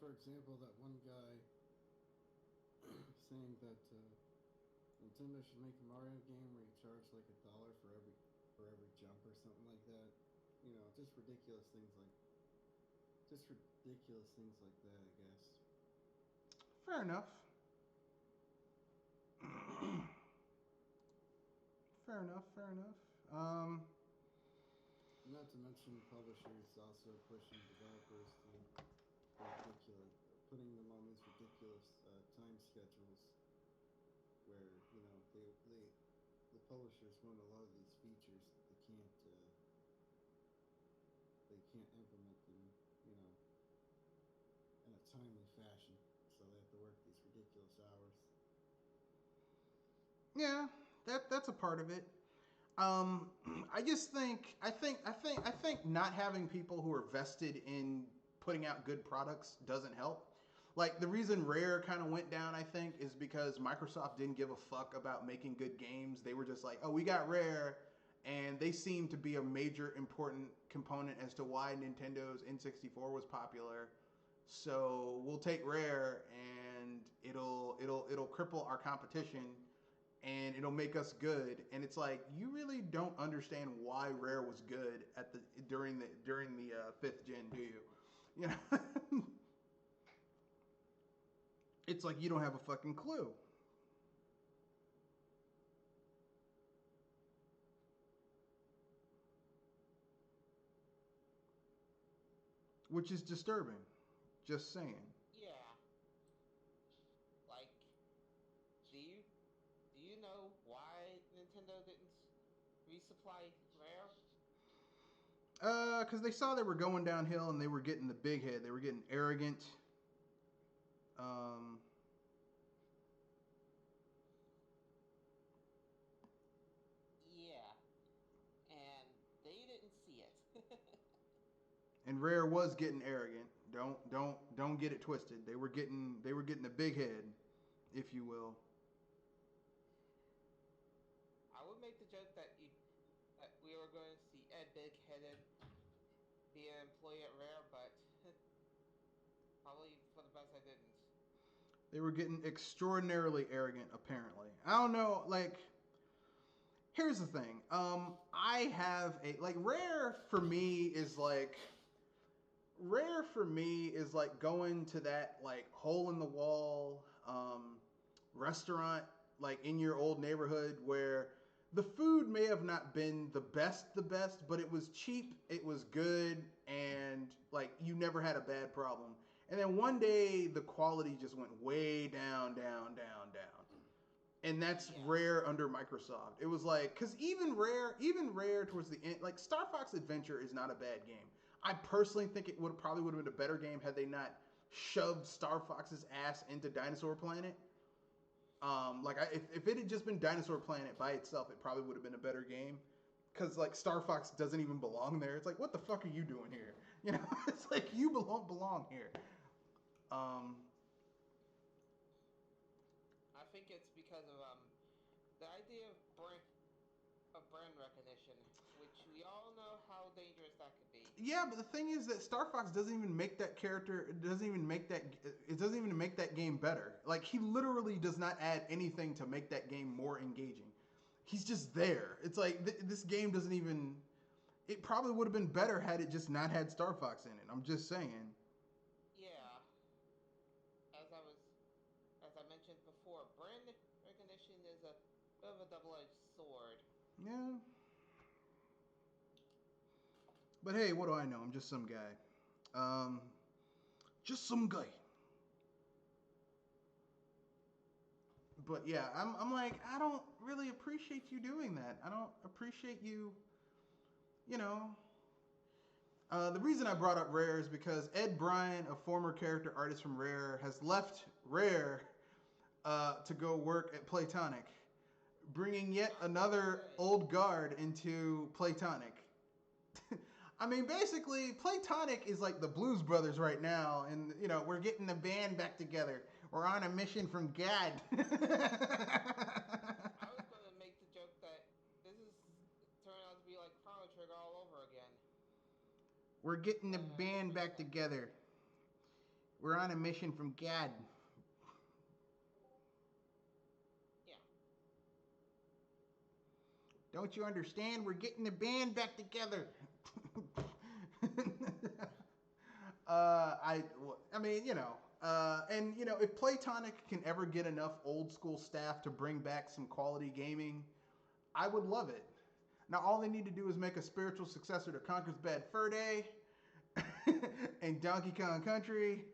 for example, that one guy saying that Nintendo should make a Mario game where you charge like $1 for every jump or something like that. Just ridiculous things like that, I guess. Fair enough. Fair enough. Fair enough. Not to mention publishers also pushing developers to ridiculous, putting them on these ridiculous time schedules where the publishers want a lot of these features that they can't implement them, you know, in a timely fashion. So they have to work these ridiculous hours. Yeah, that's a part of it. Um, I just think not having people who are vested in putting out good products doesn't help. Like the reason Rare kind of went down, I think, is because Microsoft didn't give a fuck about making good games. They were just like, oh, we got Rare, and they seemed to be a major important component as to why Nintendo's N64 was popular. So we'll take Rare, and it'll cripple our competition, and it'll make us good. And it's like you really don't understand why Rare was good at the during the fifth gen, do you? You know, it's like you don't have a fucking clue. Which is disturbing. Just saying. Yeah. Like, do you do you know why Nintendo didn't resupply Rare? Because they saw they were going downhill and they were getting the big head. They were getting arrogant. Um, Yeah, and they didn't see it. and Rare was getting arrogant. Don't get it twisted. They were getting the big head, if you will. I would make the joke that that we were going to see Ed Big Headed be an employee at Rare, but probably for the best I didn't. They were getting extraordinarily arrogant, apparently. I don't know, like, here's the thing. I have a like Rare for me is like going to that like hole in the wall restaurant like in your old neighborhood where the food may have not been the best, but it was cheap, it was good, and like you never had a bad problem. And then one day the quality just went way down. And that's Yeah. Rare under Microsoft. It was like, because even Rare towards the end, like Star Fox Adventure is not a bad game. I personally think it would have been a better game had they not shoved Star Fox's ass into Dinosaur Planet. If it had just been Dinosaur Planet by itself, it probably would have been a better game. Because like Star Fox doesn't even belong there. It's like, what the fuck are you doing here? You know, it's like you belong here. Um, I think it's because of the idea of brand recognition, which we all know how dangerous that could be. Yeah, but the thing is that Star Fox doesn't even make that character. It doesn't even make that game better. Like he literally does not add anything to make that game more engaging. He's just there. It's like this game doesn't even. It probably would have been better had it just not had Star Fox in it. I'm just saying. Yeah, as I mentioned before, brand recognition is a bit of a double-edged sword. Yeah. But hey, what do I know? I'm just some guy. Just some guy. But yeah, I'm like, I don't really appreciate you doing that. I don't appreciate you, you know. The reason I brought up Rare is because Ed Bryan, a former character artist from Rare, has left Rare to go work at Playtonic, bringing yet another old guard into Playtonic. I mean, basically, Playtonic is like the Blues Brothers right now, and you know we're getting the band back together. We're on a mission from God. I was going to make the joke that this is turned out to be like Chrono Trigger all over again. We're getting the band back together. We're on a mission from God. Yeah. Don't you understand? We're getting the band back together. I mean, you know, and you know, if Playtonic can ever get enough old school staff to bring back some quality gaming, I would love it. Now, all they need to do is make a spiritual successor to Conker's Bad Fur Day and Donkey Kong Country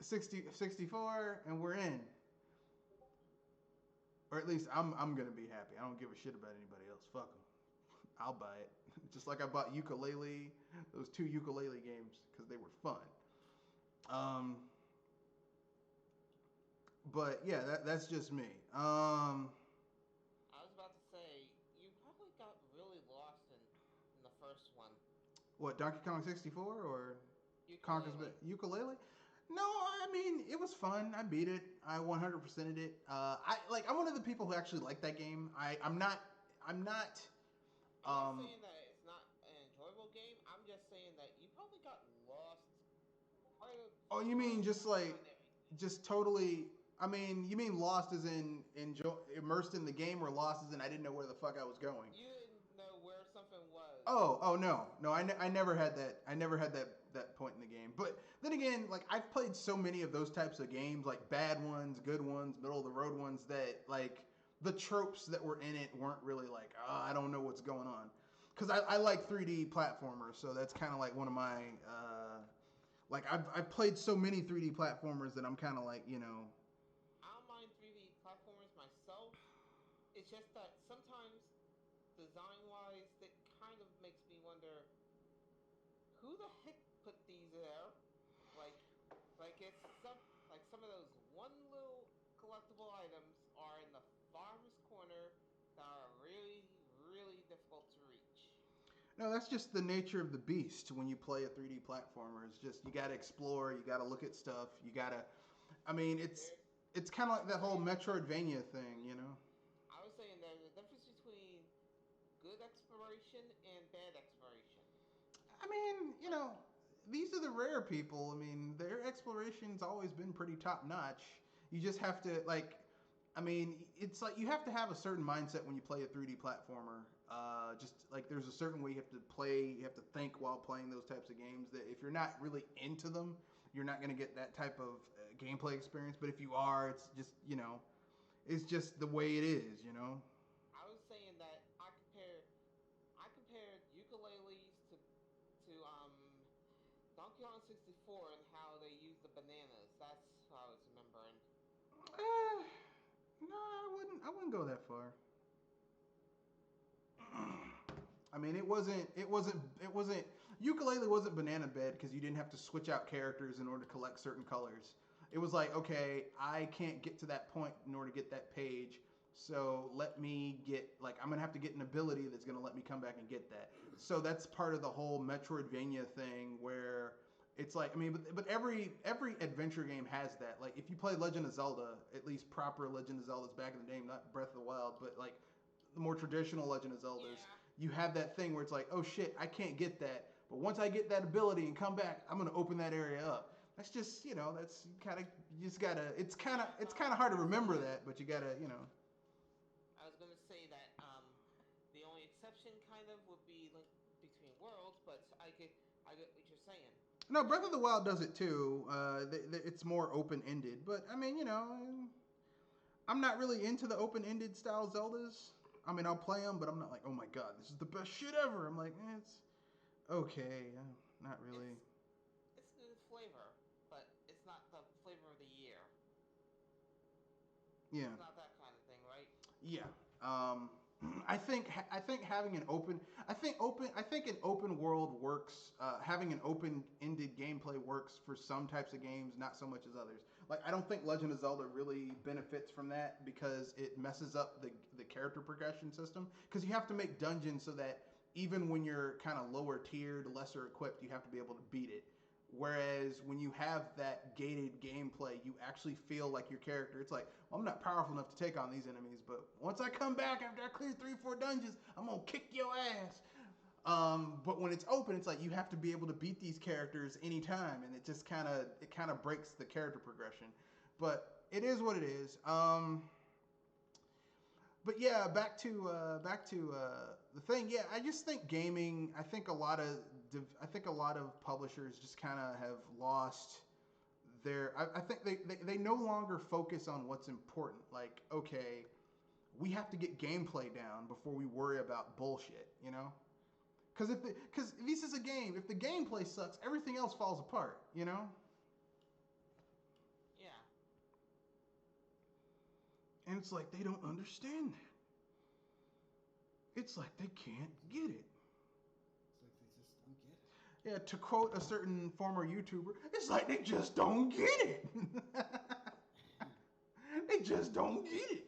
64, and we're in. Or at least I'm gonna be happy. I don't give a shit about anybody else. Fuck them. I'll buy it. Just like I bought Ukulele, those 2 ukulele games, because they were fun. But yeah, that's just me. I was about to say, you probably got really lost in the first one. What, Donkey Kong 64 or Conker's Ukulele? No, I mean it was fun. I beat it. I 100%ed it. I'm one of the people who actually like that game. I'm not. I'm not saying that it's not an enjoyable game. I'm just saying that you probably got lost. Oh, you mean just like, just totally? I mean, you mean lost as in immersed in the game, or lost as in I didn't know where the fuck I was going? You didn't know where something was. Oh no! I never had that. I never had that point in the game. But then again, like I've played so many of those types of games, like bad ones, good ones, middle of the road ones, that like the tropes that were in it weren't really like, oh, I don't know what's going on. Because I like 3D platformers, so that's kind of like one of my like I've played so many 3D platformers that I'm kind of like, you know. I don't mind 3D platformers myself. It's just that sometimes, design-wise, it kind of makes me wonder some of those one little collectible items are in the farthest corner that are really, really difficult to reach. No, that's just the nature of the beast when you play a 3D platformer. It's just you got to explore, you got to look at stuff, you got to. I mean, There's, it's kind of like that whole Metroidvania thing, you know. I was saying there's a difference between good exploration and bad exploration. I mean, you Like, know, these are the rare people. I mean, their exploration's always been pretty top notch. You just have to like. I mean, it's like you have to have a certain mindset when you play a 3D platformer. Just like there's a certain way you have to play, you have to think while playing those types of games. That if you're not really into them, you're not going to get that type of gameplay experience. But if you are, it's just it's just the way it is. You know. I was saying that I compared ukuleles to Donkey Kong 64 and how they use the bananas. That's what I was remembering. Eh, no, I wouldn't. I wouldn't go that far. I mean, it wasn't. It wasn't. It wasn't. Ukulele wasn't banana bed because you didn't have to switch out characters in order to collect certain colors. It was like, okay, I can't get to that point in order to get that page. So let me get like I'm gonna have to get an ability that's gonna let me come back and get that. So that's part of the whole Metroidvania thing where it's like I mean, but every adventure game has that. Like if you play Legend of Zelda, at least proper Legend of Zelda's back in the day, not Breath of the Wild, but like the more traditional Legend of Zeldas, Yeah, you have that thing where it's like, oh shit, I can't get that, but once I get that ability and come back, I'm gonna open that area up. That's just that's kind of you just gotta. It's kind of hard to remember that, but you gotta I was gonna say that the only exception kind of would be Link Between Worlds, but I get what you're saying. No, Breath of the Wild does it too. It's more open ended, but I mean, I'm not really into the open ended style Zeldas. I mean, I'll play them, but I'm not like, oh my god, this is the best shit ever. I'm like, it's okay, not really. It's good flavor, but it's not the flavor of the year. Yeah, It's not that kind of thing, right? yeah. Um, I think having an open, I think an open world works. Having an open ended gameplay works for some types of games, not so much as others. Like I don't think Legend of Zelda really benefits from that because it messes up the character progression system. Because you have to make dungeons so that even when you're kind of lower tiered, lesser equipped, you have to be able to beat it. Whereas when you have that gated gameplay, you actually feel like your character. It's like, well, I'm not powerful enough to take on these enemies, but once I come back after I clear 3 or 4 dungeons, I'm gonna kick your ass. But when it's open, it's like you have to be able to beat these characters anytime, and it kind of breaks the character progression. But it is what it is. But yeah, back to the thing. Yeah, I just think gaming. I think a lot of publishers just kind of have lost their. I think they no longer focus on what's important. Like, okay, we have to get gameplay down before we worry about bullshit. You know. Because this is a game. If the gameplay sucks, everything else falls apart. You know. Yeah. And it's like they don't understand that. It's like they can't get it. It's like they just don't get it. Yeah, to quote a certain former YouTuber, it's like they just don't get it. They just don't get it.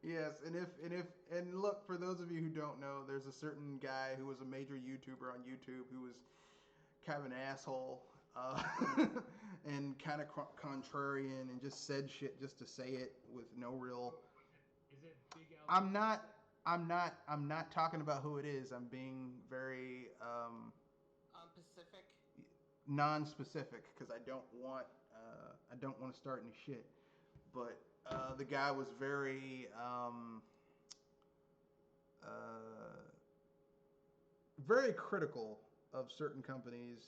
Yes, and look, for those of you who don't know, there's a certain guy who was a major YouTuber on YouTube who was kind of an asshole, uh, and kind of contrarian, and just said shit just to say it with no real. Is it Big Al? I'm not. I'm not talking about who it is. I'm being very Pacific. non-specific because I don't want to start any shit. But the guy was uh, very critical of certain companies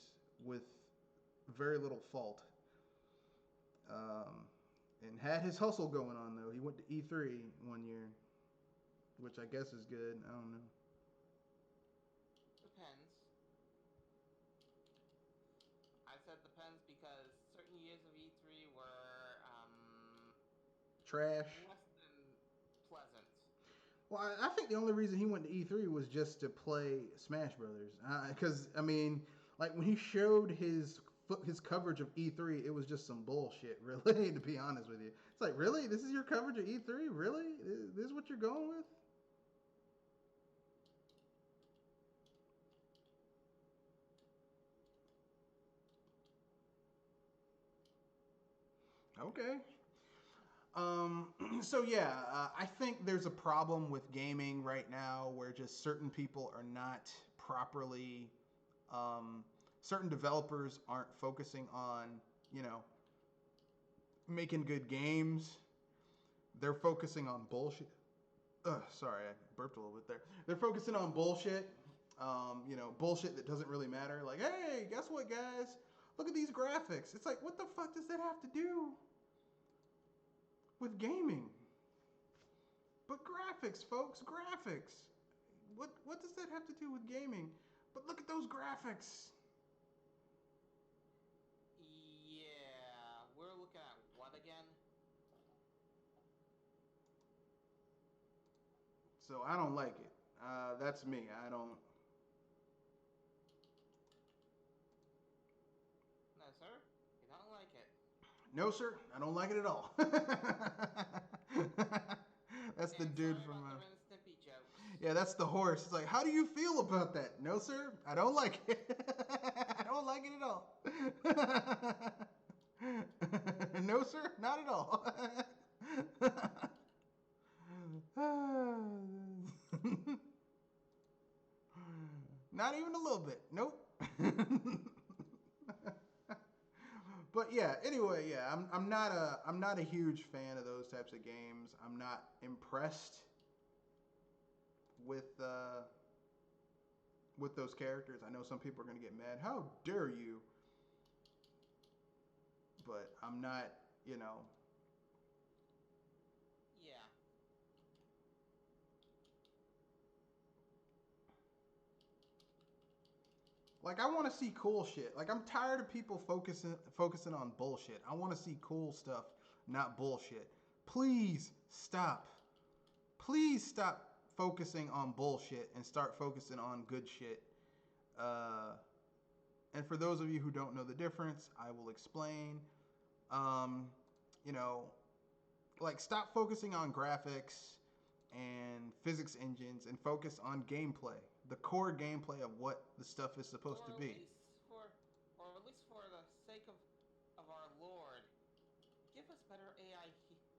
with very little fault. And had his hustle going on though. He went to E3 one year, which I guess is good. I don't know. Depends. I said depends because certain years of E3 were Trash. less than pleasant. Well, I think the only reason he went to E3 was just to play Smash Brothers. Because I mean, like when he showed his coverage of E3, it was just some bullshit. Really, to be honest with you, it's like, really, this is your coverage of E3? Really, this is what you're going with? Okay. Um, so yeah, I think there's a problem with gaming right now where just certain people are not properly, um, certain developers aren't focusing on, you know, making good games. They're focusing on bullshit. Sorry, I burped a little bit there. They're focusing on bullshit. Bullshit that doesn't really matter. Like, hey, guess what, guys? Look at these graphics. It's like, what the fuck does that have to do with gaming? But graphics, folks, graphics. What does that have to do with gaming? But look at those graphics. Yeah, we're looking at what again? So I don't like it. That's me. I don't. No, sir, you don't like it. No, sir. I don't like it at all. That's the Okay, dude sorry from. about the Ren and Stimpy jokes. Yeah, that's the horse. It's like, how do you feel about that? No, sir. I don't like it. I don't like it at all. No, sir. Not at all. Not even a little bit. Nope. But yeah, anyway, yeah, I'm not a huge fan of those types of games. I'm not impressed with with those characters. I know some people are gonna get mad. How dare you? But I'm not, you know. Yeah. Like I want to see cool shit. Like I'm tired of people focusing on bullshit. I want to see cool stuff, not bullshit. Please stop. Please stop focusing on bullshit and start focusing on good shit. Uh, and for those of you who don't know the difference, I will explain. Um, you know, like stop focusing on graphics and physics engines and focus on gameplay, the core gameplay of what the stuff is supposed to be. Or at least for the sake of our Lord, give us better AI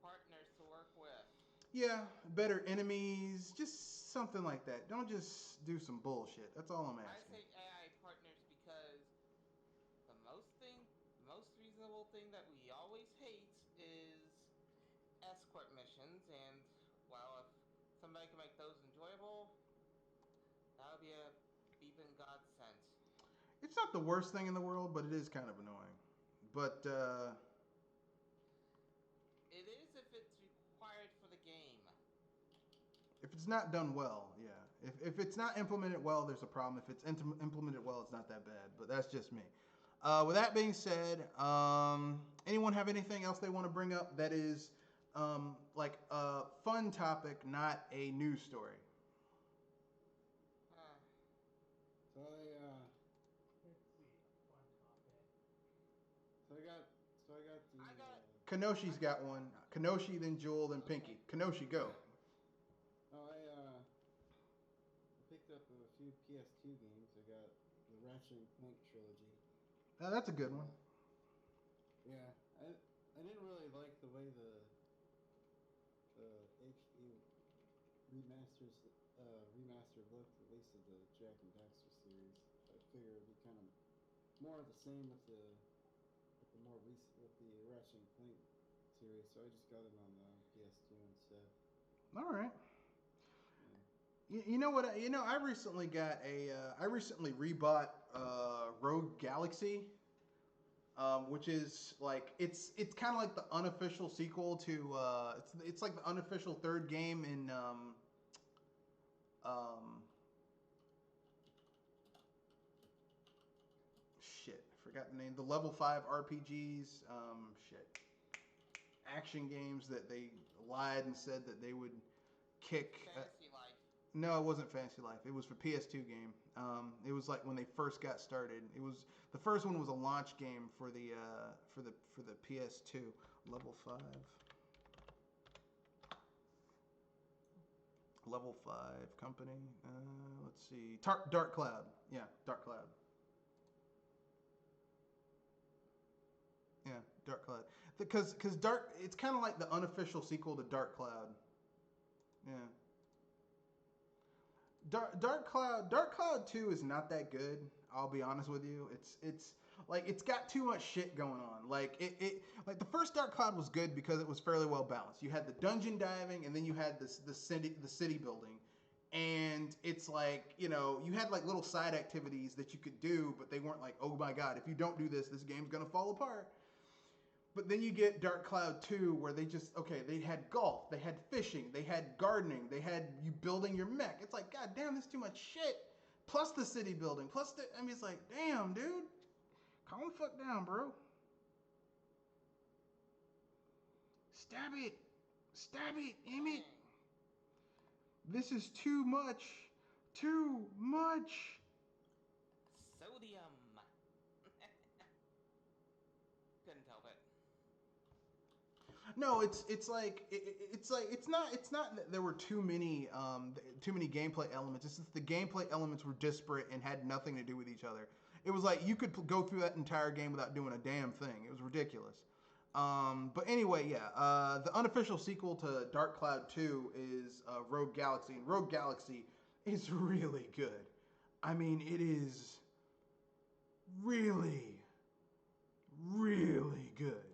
partners to work with. Yeah, better enemies, just something like that. Don't just do some bullshit. That's all I'm I asking. say AI partners because the most reasonable thing that we always hate is escort missions, and well, if somebody can make those enjoyable, that would be a beeping godsend. It's not the worst thing in the world, but it is kind of annoying. But It is if it's required for the game. if it's not done well, yeah. If it's not implemented well, there's a problem. If it's implemented well, it's not that bad. But that's just me. With that being said, anyone have anything else they want to bring up that is like a fun topic, not a news story? Uh, So I Let's see. Fun topic. so I got the I got Kenoshi's got one. Kenoshi, then Jewel, then Pinky. Kenoshi, go. I picked up a few PS2 games. I got the Ratchet and Clank trilogy. That's a good one. Yeah, I didn't really like the way the HD remastered look, at least of the Jack and Daxter series. I figured it'd be kind of more of the same with the more recent with the Ratchet and Clank series. So I just got it on the PS2 instead. All right. Yeah. You know what? You know, I recently got I recently rebought Rogue Galaxy, which is like it's kind of like the unofficial sequel to it's like the unofficial third game in um, shit. I forgot the name. The level 5 RPGs. Shit. Action games that they lied and said that they would kick. Fantasy Life. No, it wasn't Fantasy Life. It was for PS2 game. It was like when they first got started. It was the first one was a launch game for the PS2. Level 5. Level 5 company. Let's see. Dark Cloud. Yeah, Dark Cloud. Yeah, Dark Cloud. Because Dark, it's kind of like the unofficial sequel to Dark Cloud. Yeah. Dark Cloud 2 is not that good. I'll be honest with you. It's like it's got too much shit going on. Like it like the first Dark Cloud was good because it was fairly well balanced. You had the dungeon diving and then you had the city building. And it's like, you know, you had like little side activities that you could do, but they weren't like, "Oh my god, if you don't do this game's going to fall apart." But then you get Dark Cloud 2 where they just, okay, they had golf, they had fishing, they had gardening, they had you building your mech. It's like, god damn, that's too much shit. Plus the city building, plus the, I mean, it's like, damn, dude. Calm the fuck down, bro. Stab it. Stab it, damn it. This is too much. Too much. Sodium. Couldn't help it. No, it's like it's not that there were too many gameplay elements. It's just the gameplay elements were disparate and had nothing to do with each other. It was like you could go through that entire game without doing a damn thing. It was ridiculous. But anyway, yeah, the unofficial sequel to Dark Cloud 2 is Rogue Galaxy, and Rogue Galaxy is really good. I mean, it is really, really good.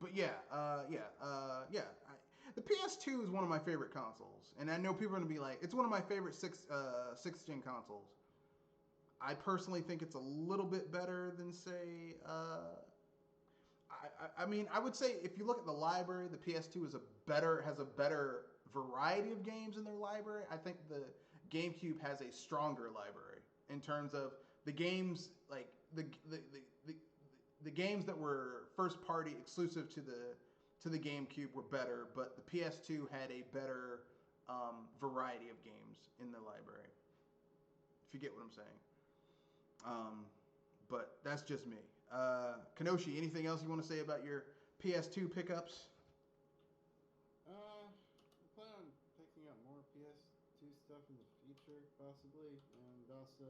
But yeah, yeah. The PS2 is one of my favorite consoles, and I know people are gonna be like, it's one of my favorite sixth gen consoles. I personally think it's a little bit better than say. I mean, I would say if you look at the library, the PS2 has a better variety of games in their library. I think the GameCube has a stronger library in terms of the games, like the games that were first party exclusive to the GameCube were better, but the PS2 had a better variety of games in the library. If you get what I'm saying. But that's just me. Kenoshi, anything else you want to say about your PS2 pickups? I plan on picking up more PS2 stuff in the future, possibly, and also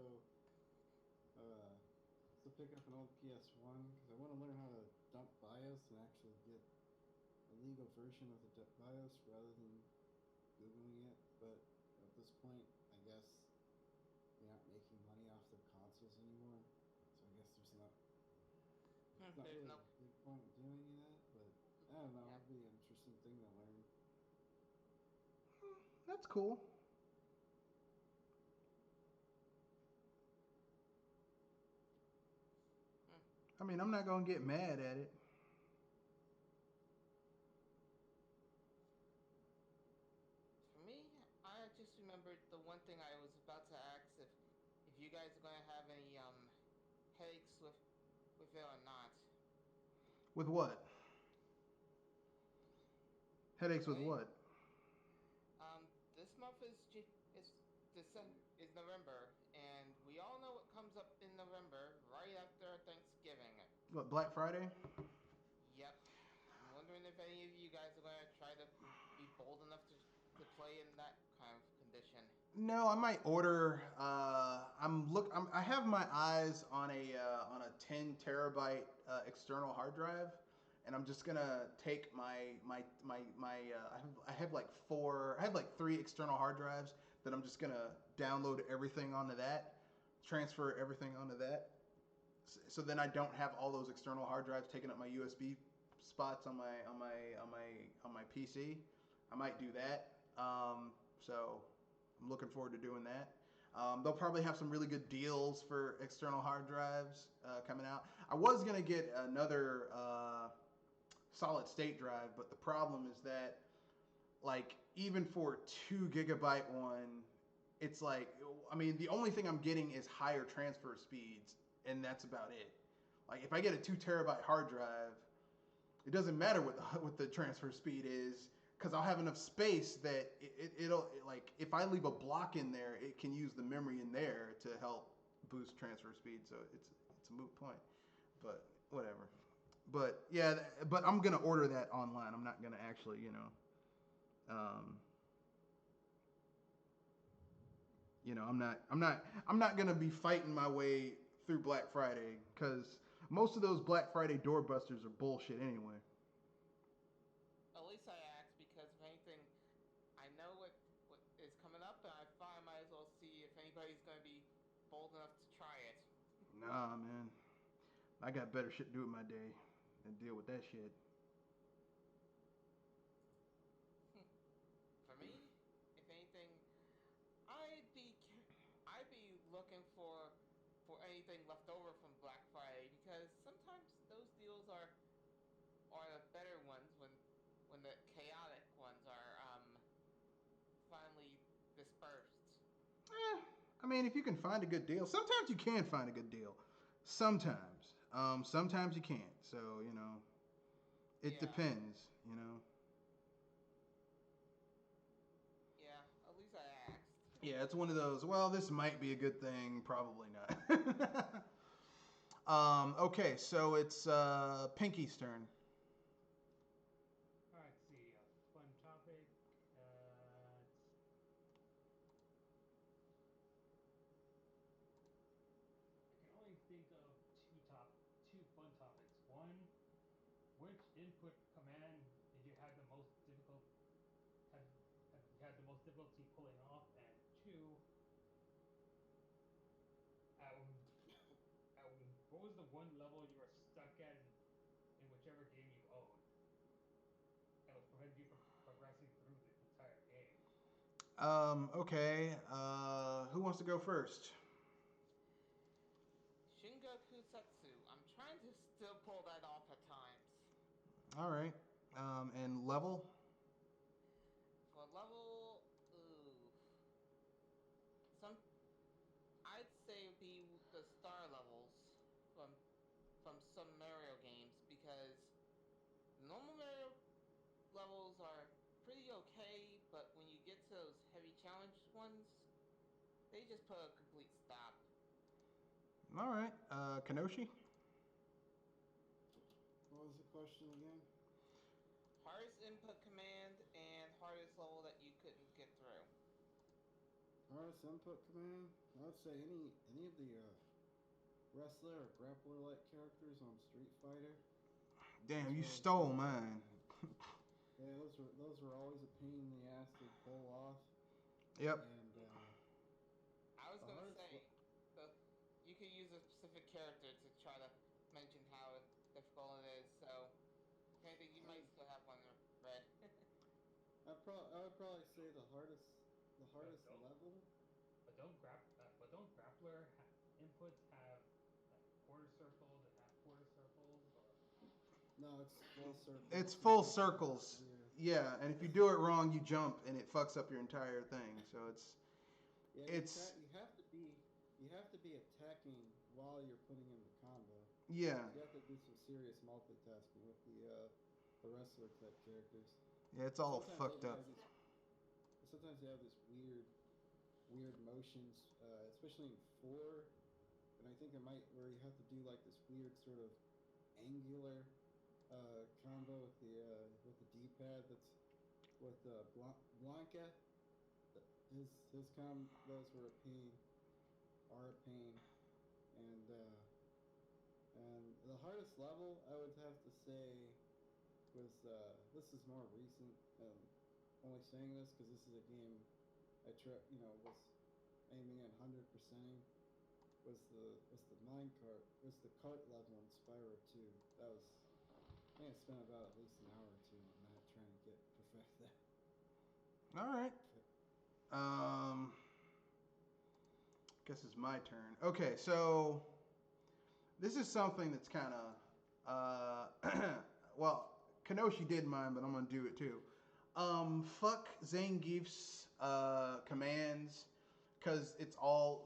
to pick up an old PS1 because I want to learn how to dump BIOS and actually get a legal version of the BIOS rather than Googling it. But at this point, I guess they're not making money off their consoles anymore, so I guess there's not really a big point in doing that. But I don't know, it'd be an interesting thing to learn. That's cool. I mean, I'm not gonna get mad at it. For me, I just remembered the one thing I was about to ask if you guys are gonna have any headaches with it or not. With what? Headaches with Okay. what? This month is November, and we all know what comes up in November right after Thanksgiving. What, Black Friday? Yep. I'm wondering if any of you guys are gonna try to be bold enough to play in that kind of condition. No, I might order. I have my eyes on a 10 terabyte external hard drive, and I'm just gonna take I have like three external hard drives that I'm just gonna download everything onto that, transfer everything onto that. So then I don't have all those external hard drives taking up my USB spots on my PC. I might do that. So I'm looking forward to doing that. They'll probably have some really good deals for external hard drives coming out. I was gonna get another solid state drive, but the problem is that, like, even for 2 gigabyte one, it's like, I mean, the only thing I'm getting is higher transfer speeds, and that's about it. Like, if I get a 2 terabyte hard drive, it doesn't matter what the transfer speed is because I'll have enough space that it'll like if I leave a block in there, it can use the memory in there to help boost transfer speed. So it's a moot point, but whatever. But yeah, but I'm gonna order that online. I'm not gonna actually, I'm not gonna be fighting my way through Black Friday because most of those Black Friday doorbusters are bullshit anyway. At least I asked because if anything, I know what is coming up, and I thought I might as well see if anybody's going to be bold enough to try it. Nah, man, I got better shit to do with my day than deal with that shit. For me, if anything, I'd be I'd be looking for anything left over from Black Friday because sometimes those deals are the better ones when the chaotic ones are finally dispersed. I mean, if you can find a good deal, sometimes you can find a good deal. Sometimes, sometimes you can't. So it Yeah, depends. yeah. At least I asked. Yeah, it's one of those. Well, this might be a good thing. Probably not. Okay, so it's Pinky's turn. All right, let's see. A fun topic. I can only think of two fun topics. One, which input command did you have the most have you had the most difficulty pulling off? And two, um, what was the one level you were stuck at in whichever game you owned that was preventing you from progressing through the entire game? Okay. Who wants to go first? Shingoku Setsu. I'm trying to still pull that off at times. All right. And level? For level, some I'd say it would be the star levels from some Mario games because normal Mario levels are pretty okay, but when you get to those heavy challenge ones, they just put a complete stop. All right. Kenoshi? What was the question again? Hardest input command and hardest level that you couldn't get through. Hardest input command? I would say any of the wrestler or grappler like characters on Street Fighter. Damn, you Those were stole always mine. yeah, those were always a pain in the ass to pull off. Yep. And I was the gonna hardest say, the you could use a specific character to try to mention how difficult it is. So, if anything, you might still have one red. I would probably say the But hardest don't level. but don't inputs have like quarter circles and half quarter circles or No, it's full circle. It's full circles. Yeah. Yeah, and if you do it wrong, you jump, and it fucks up your entire thing. So Yeah, it's you have to be attacking while you're putting in the combo. yeah, You have to do some serious multitasking with the wrestler type characters. yeah, it's all Sometimes fucked they up. have these sometimes they have this weird motions, especially in 4. And I think it might where you have to do like this weird sort of angular combo with the D-pad. That's with Blanca. His combos were a pain, are a pain, and the hardest level I would have to say was this is more recent. Only saying this because this is a game I was aiming at 100%ing. Was the minecart was the cart level in Spyro 2. That was I think I spent about at least an hour or two on that trying to get perfect that. All right. Guess it's my turn. Okay, so this is something that's kind of well, Kenoshi did mine, but I'm gonna do it too. Fuck Zangief's commands because it's all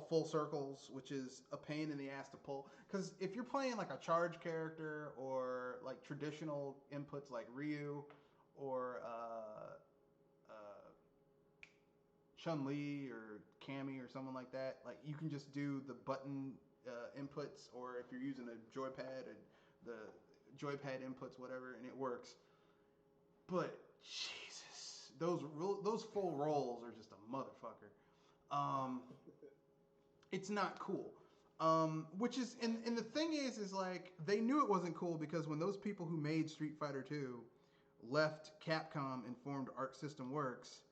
full circles, which is a pain in the ass to pull. Because if you're playing like a charge character or like traditional inputs like Ryu or Chun Li or Cammy or someone like that, like you can just do the button inputs, or if you're using a joypad, the joypad inputs, whatever, and it works. But Jesus, those full rolls are just a motherfucker. Um, it's not cool. Which is, and the thing is like they knew it wasn't cool because when those people who made Street Fighter 2 left Capcom and formed Arc System Works,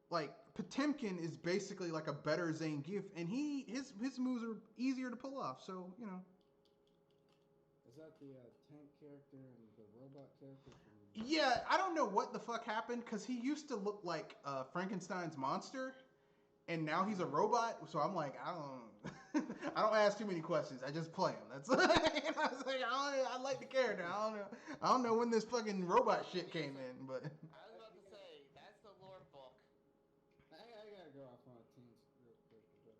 like Potemkin is basically like a better Zangief, and his moves are easier to pull off. So you know. Is that the tank character and the robot character from? Yeah, I don't know what the fuck happened because he used to look like Frankenstein's monster, and now he's a robot. So I'm like, I don't, I don't ask too many questions. I just play him. That's, I was like, I like the character. I don't know when this fucking robot shit came in, but. I was about to say, that's the lore book. I gotta go off on a tangent real quick about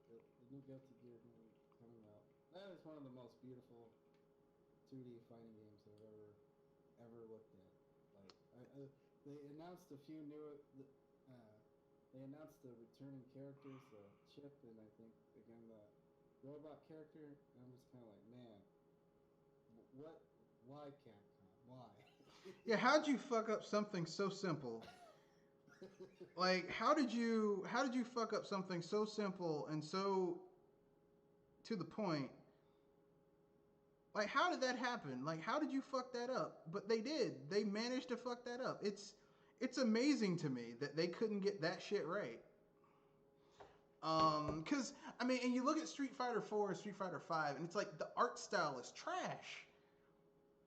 the new Guilty Gear movie coming out. That is one of the most beautiful 2D fighting games I've ever looked at. Like, they announced a few new. They announced the returning characters, Chip, and I think again the robot character. And I'm just kind of like, man, what? Why Capcom? Why? Yeah, how'd you fuck up something so simple? Like, how did you fuck up something so simple and so to the point? Like, how did that happen? Like, how did you fuck that up? But they did. They managed to fuck that up. It's amazing to me that they couldn't get that shit right. Cause I mean, and you look at Street Fighter 4 and Street Fighter 5, and it's like the art style is trash.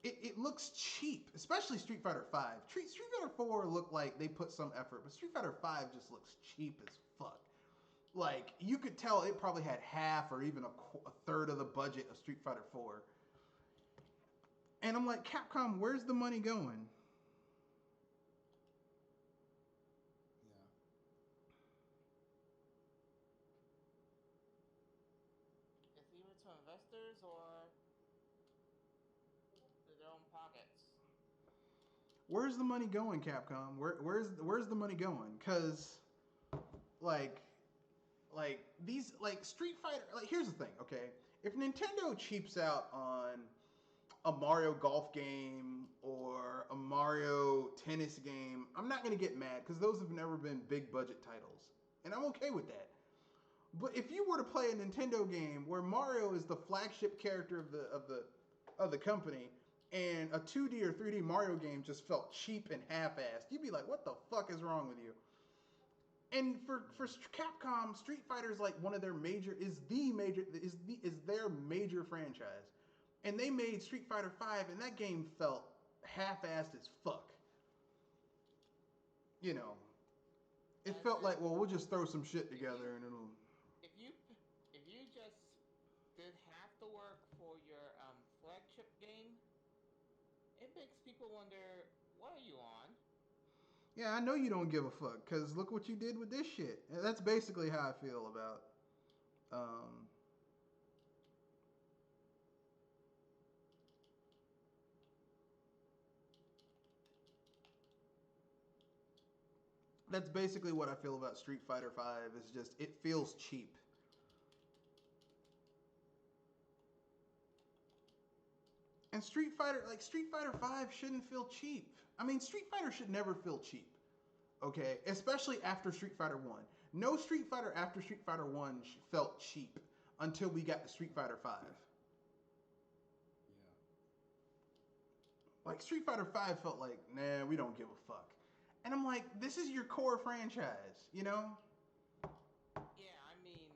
It looks cheap, especially Street Fighter 5. Street Fighter 4 looked like they put some effort, but Street Fighter 5 just looks cheap as fuck. Like, you could tell it probably had half or even a third of the budget of Street Fighter 4. And I'm like, Capcom, where's the money going? Yeah. It's either to investors or to their own pockets. Where's the money going, Capcom? Where's the money going? Cause like these like Street Fighter, like here's the thing, okay? If Nintendo cheaps out on a Mario golf game or a Mario tennis game, I'm not gonna get mad because those have never been big budget titles, and I'm okay with that. But if you were to play a Nintendo game where Mario is the flagship character of the company, and a 2D or 3D Mario game just felt cheap and half-assed, you'd be like, "What the fuck is wrong with you?" And for Capcom, Street Fighter is like one of their is their major franchise, and they made Street Fighter 5, and that game felt half-assed as fuck. You know, it felt like, well, we'll just throw some shit together and it'll. If you just did half the work for your flagship game, it makes people wonder, what are you on? Yeah, I know you don't give a fuck, because look what you did with this shit. And that's basically how I feel about. That's basically what I feel about Street Fighter 5. Is just it feels cheap. And Street Fighter 5 shouldn't feel cheap. I mean, Street Fighter should never feel cheap. Okay, especially after Street Fighter 1. No Street Fighter after Street Fighter 1 felt cheap until we got to Street Fighter 5. Yeah. Like Street Fighter 5 felt like, nah, we don't give a fuck. And I'm like, this is your core franchise, you know? Yeah, I mean,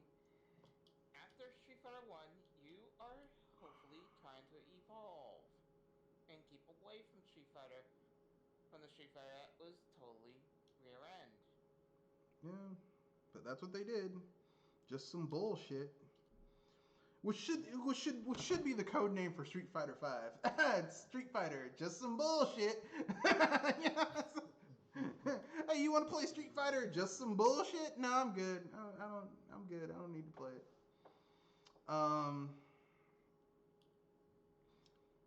after Street Fighter 1, you are hopefully trying to evolve and keep away from the Street Fighter that was totally rear end. Yeah, but that's what they did. Just some bullshit. Which should be the code name for Street Fighter 5. It's Street Fighter, just some bullshit. Hey, you want to play Street Fighter? Just some bullshit? No, I'm good. I don't. I'm good. I don't need to play it.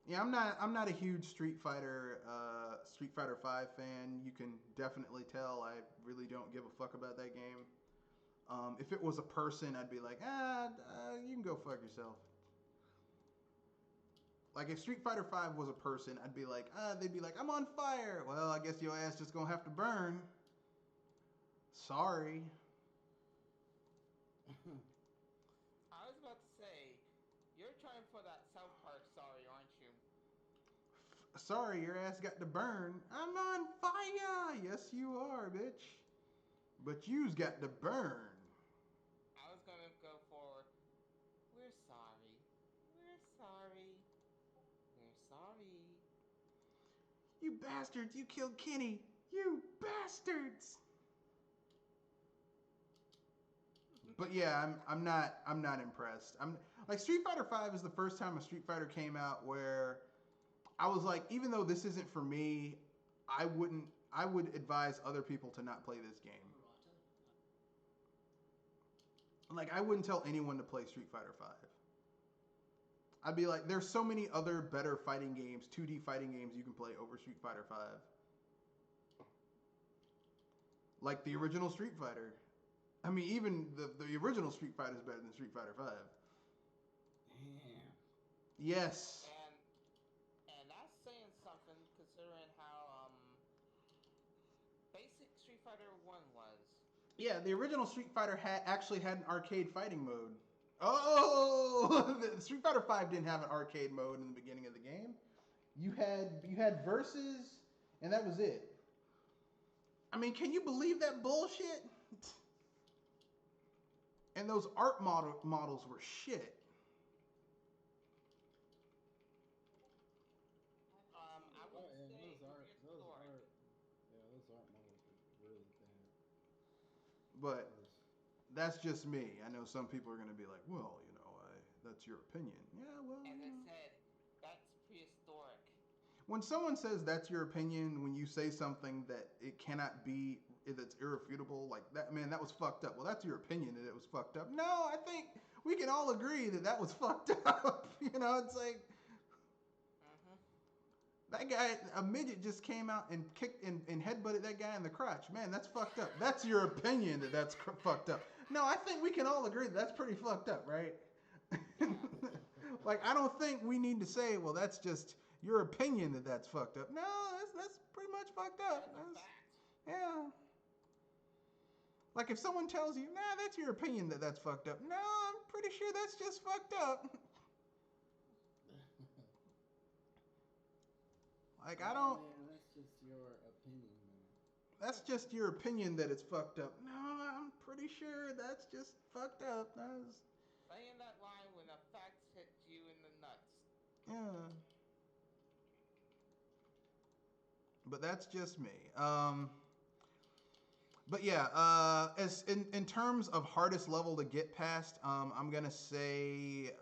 Yeah, I'm not a huge Street Fighter 5 fan. You can definitely tell I really don't give a fuck about that game. If it was a person, I'd be like, you can go fuck yourself. Like if Street Fighter 5 was a person, I'd be like, they'd be like, I'm on fire. Well, I guess your ass just gonna have to burn. Sorry. I was about to say, you're trying for that South Park sorry, aren't you? Sorry, your ass got to burn. I'm on fire. Yes, you are, bitch. But you's got to burn. I was gonna go for, we're sorry. We're sorry. We're sorry. You bastards! You killed Kenny. You bastards! But yeah, I'm not impressed. I'm like Street Fighter 5 is the first time a Street Fighter came out where I was like, even though this isn't for me, I would advise other people to not play this game. Like I wouldn't tell anyone to play Street Fighter 5. I'd be like, there's so many other better fighting games, 2D fighting games you can play over Street Fighter 5. Like the original Street Fighter. I mean, even the original Street Fighter is better than Street Fighter 5. Damn. Yes. And that's saying something considering how basic Street Fighter 1 was. Yeah, the original Street Fighter actually had an arcade fighting mode. Oh, Street Fighter 5 didn't have an arcade mode in the beginning of the game. You had versus, and that was it. I mean, can you believe that bullshit? And those art models were shit. I would say those art models were really bad. But that's just me. I know some people are going to be like, well, that's your opinion. Yeah, well. As I said, that's prehistoric. When someone says that's your opinion, when you say something that it cannot be, that's irrefutable, like that, man, that was fucked up. Well, that's your opinion that it was fucked up. No, I think we can all agree that was fucked up. It's like, that guy, a midget just came out and kicked and headbutted that guy in the crotch. Man, that's fucked up. That's your opinion that that's fucked up. No, I think we can all agree that that's pretty fucked up, right? Like, I don't think we need to say, well, that's just your opinion that that's fucked up. No, that's pretty much fucked up. Yeah. Like if someone tells you, nah, that's your opinion that that's fucked up. No, I'm pretty sure that's just fucked up. Like I don't. Man, that's just your opinion, man. That's just your opinion that it's fucked up. No, I'm pretty sure that's just fucked up. Saying that line when the facts hit you in the nuts. Yeah. But that's just me. But yeah, as in terms of hardest level to get past, I'm gonna say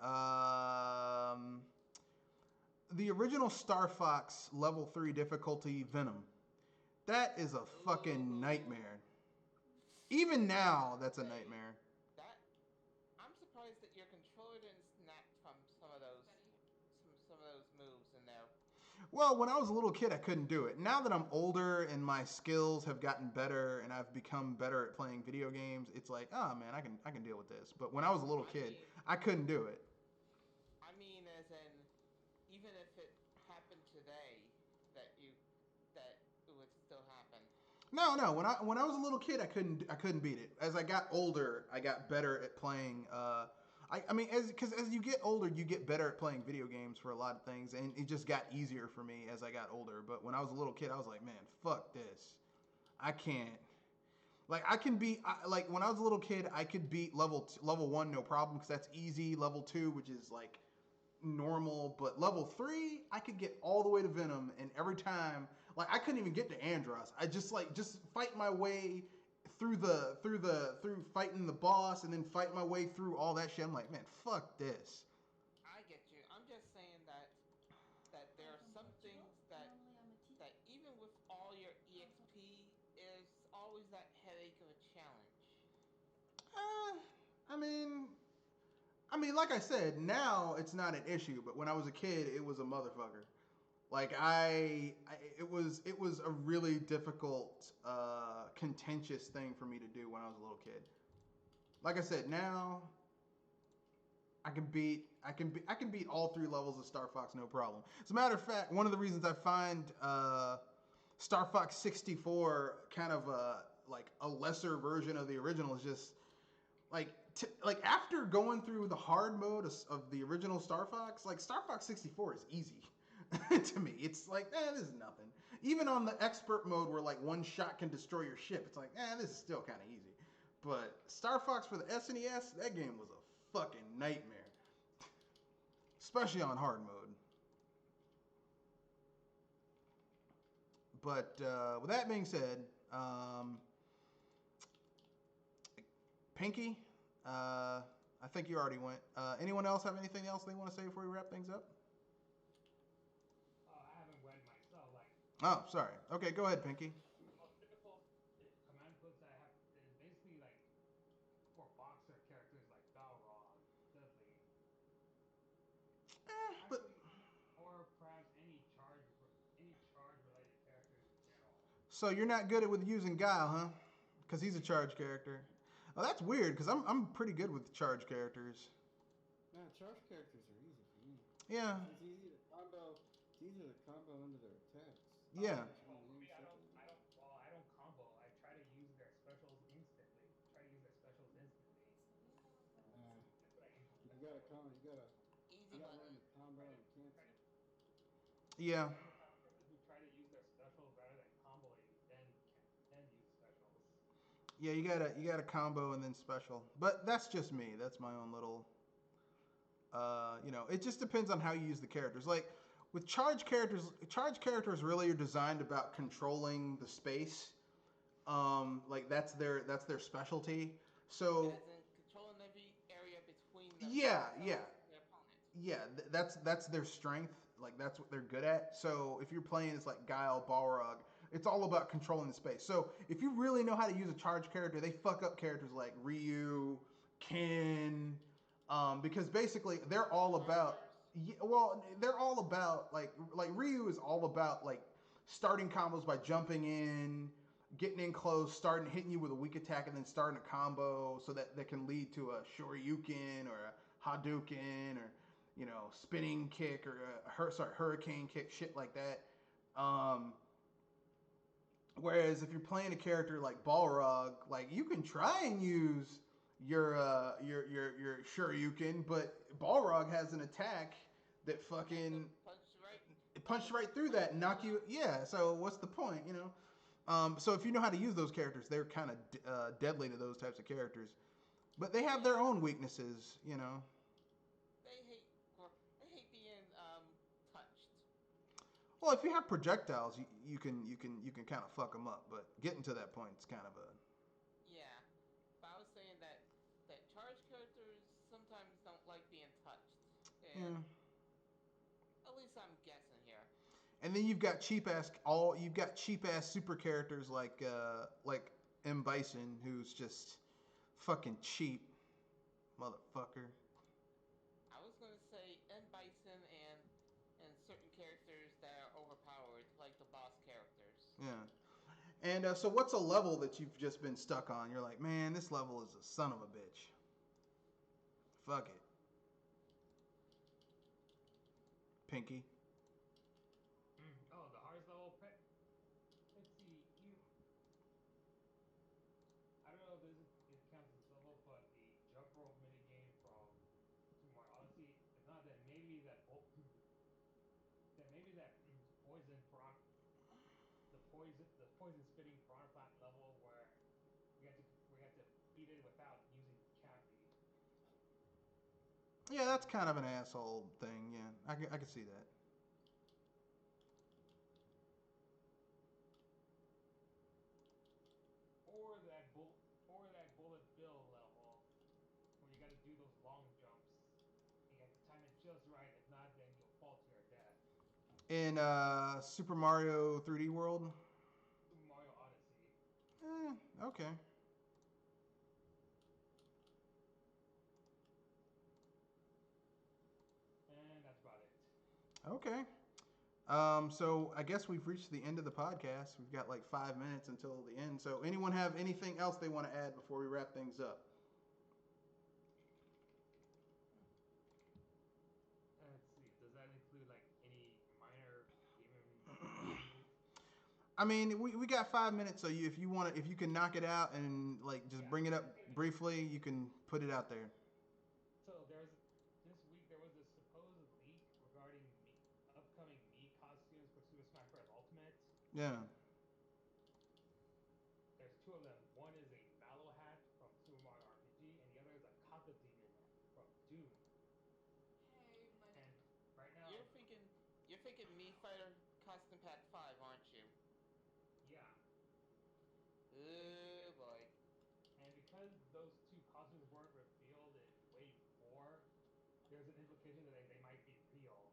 the original Star Fox level 3 difficulty Venom. That is a fucking nightmare. Even now, that's a nightmare. I'm surprised that your controller didn't snap from some of those moves in there. Well, when I was a little kid, I couldn't do it. Now that I'm older and my skills have gotten better and I've become better at playing video games, it's like, oh man, I can deal with this. But when I was a little kid, I couldn't do it. I mean, as in, even if it happened today, that it would still happen. No. When I was a little kid, I couldn't beat it. As I got older, I got better at playing. I mean, because as you get older, you get better at playing video games for a lot of things, and it just got easier for me as I got older. But when I was a little kid, I was like, man, fuck this. I can't. Like I can beat. Like when I was a little kid, I could beat level 1 no problem because that's easy. Level 2, which is like normal, but level 3, I could get all the way to Venom, and every time, like I couldn't even get to Andros. I just fight my way through fighting the boss, and then fight my way through all that shit. I'm like, man, fuck this. I get you. I'm just saying that there are some things that even with all your EXP is that headache of a challenge? I mean, like I said, now it's not an issue, but when I was a kid, it was a motherfucker. Like it was a really difficult, contentious thing for me to do when I was a little kid. Like I said, now I can beat all three levels of Star Fox no problem. As a matter of fact, one of the reasons I find Star Fox 64 kind of like a lesser version of the original is just like like after going through the hard mode of the original Star Fox, like Star Fox 64 is easy to me. It's like, this is nothing. Even on the expert mode where like one shot can destroy your ship, it's like, this is still kind of easy. But Star Fox for the SNES, that game was a fucking nightmare, especially on hard mode. But with that being said, Pinky, I think you already went. Anyone else have anything else they want to say before we wrap things up? I haven't went myself. Like, Oh, sorry. Okay, go ahead, Pinky. the most difficult command puts I have is basically like for boxer characters like Balrog, Dudley. But Actually, or perhaps any charge related characters in general. so you're not good at with using Guile, huh? Because he's a charge character. Oh, that's weird. Because I'm pretty good with charge characters. Nah, charge characters are easy for me. Yeah. It's easy to combo. It's easy to combo into their attacks. Yeah. Well, for me, I don't combo. I try to use their specials instantly. Try to use their specials instantly. That's what I usually You look gotta for. Easy You gotta button. learn to combo and cancel. Yeah. I'm the type of person who try to use their specials rather than comboing, then use specials. Yeah, you gotta combo and then special. But that's just me. That's my own little. It just depends on how you use the characters. Like with charge characters really are designed about controlling the space. Like that's their specialty. So As in controlling every area between yeah, yeah, their opponent. yeah. That's their strength. Like that's what they're good at. So if you're playing as like Guile, Balrog, it's all about controlling the space. So if you really know how to use a charge character, they fuck up characters like Ryu, Ken, because basically they're all about. Yeah, well, they're all about like Ryu is all about like starting combos by jumping in, getting in close, starting hitting you with a weak attack, and then starting a combo so that can lead to a Shoryuken or a Hadouken or spinning kick or hurricane kick, shit like that. Um, Whereas if you're playing a character like Balrog, like you can try and use your Shoryuken, but Balrog has an attack that fucking punch right through that and knock you. Yeah, so what's the point, So if you know how to use those characters, they're kind of deadly to those types of characters. But they have their own weaknesses. They hate being touched. Well, if you have projectiles, you can kind of fuck them up. But getting to that point is kind of a. Yeah, but I was saying that charge characters sometimes don't like being touched. And Yeah. at least I'm guessing here. And then you've got cheap ass super characters like M Bison, who's just fucking cheap, motherfucker. I was gonna say M Bison and certain characters that are overpowered, like the boss characters. Yeah. And so, what's a level that you've just been stuck on? You're like, man, this level is a son of a bitch. Fuck it. Pinky. Oh, the hardest level. Let's see. I don't know if it counts as level, but the jump rope mini game from Super Mario Odyssey. If not, then maybe poison prawn, the poison spitting prawn plant level where we had to beat it without using Cappy. Yeah, that's kind of an asshole thing. Yeah, I can see that. Or that bullet bill level where you got to do those long jumps. You have to time it just right. If not, then you'll fall to your death. In Super Mario 3D World. Super Mario Odyssey. Okay. And that's about it. Okay. So I guess we've reached the end of the podcast. We've got like 5 minutes until the end. So anyone have anything else they want to add before we wrap things up? Let's see. Does that include like any minor gaming news? I mean, we got 5 minutes, so if you want to, if you can knock it out and like just bring it up briefly, you can put it out there. So there's this week there was a supposed leak regarding upcoming me costumes for Super Smash Bros. Ultimate. Yeah. There's two of them. One is a Mallow hat from Super Mario RPG, and the other is a Kaka Demon from Doom. Hey, my And right now, You're thinking Me Fighter Costume Pack 5, aren't you? yeah. Oh boy. And because those two costumes weren't revealed in Wave 4, there's an implication that they might be real,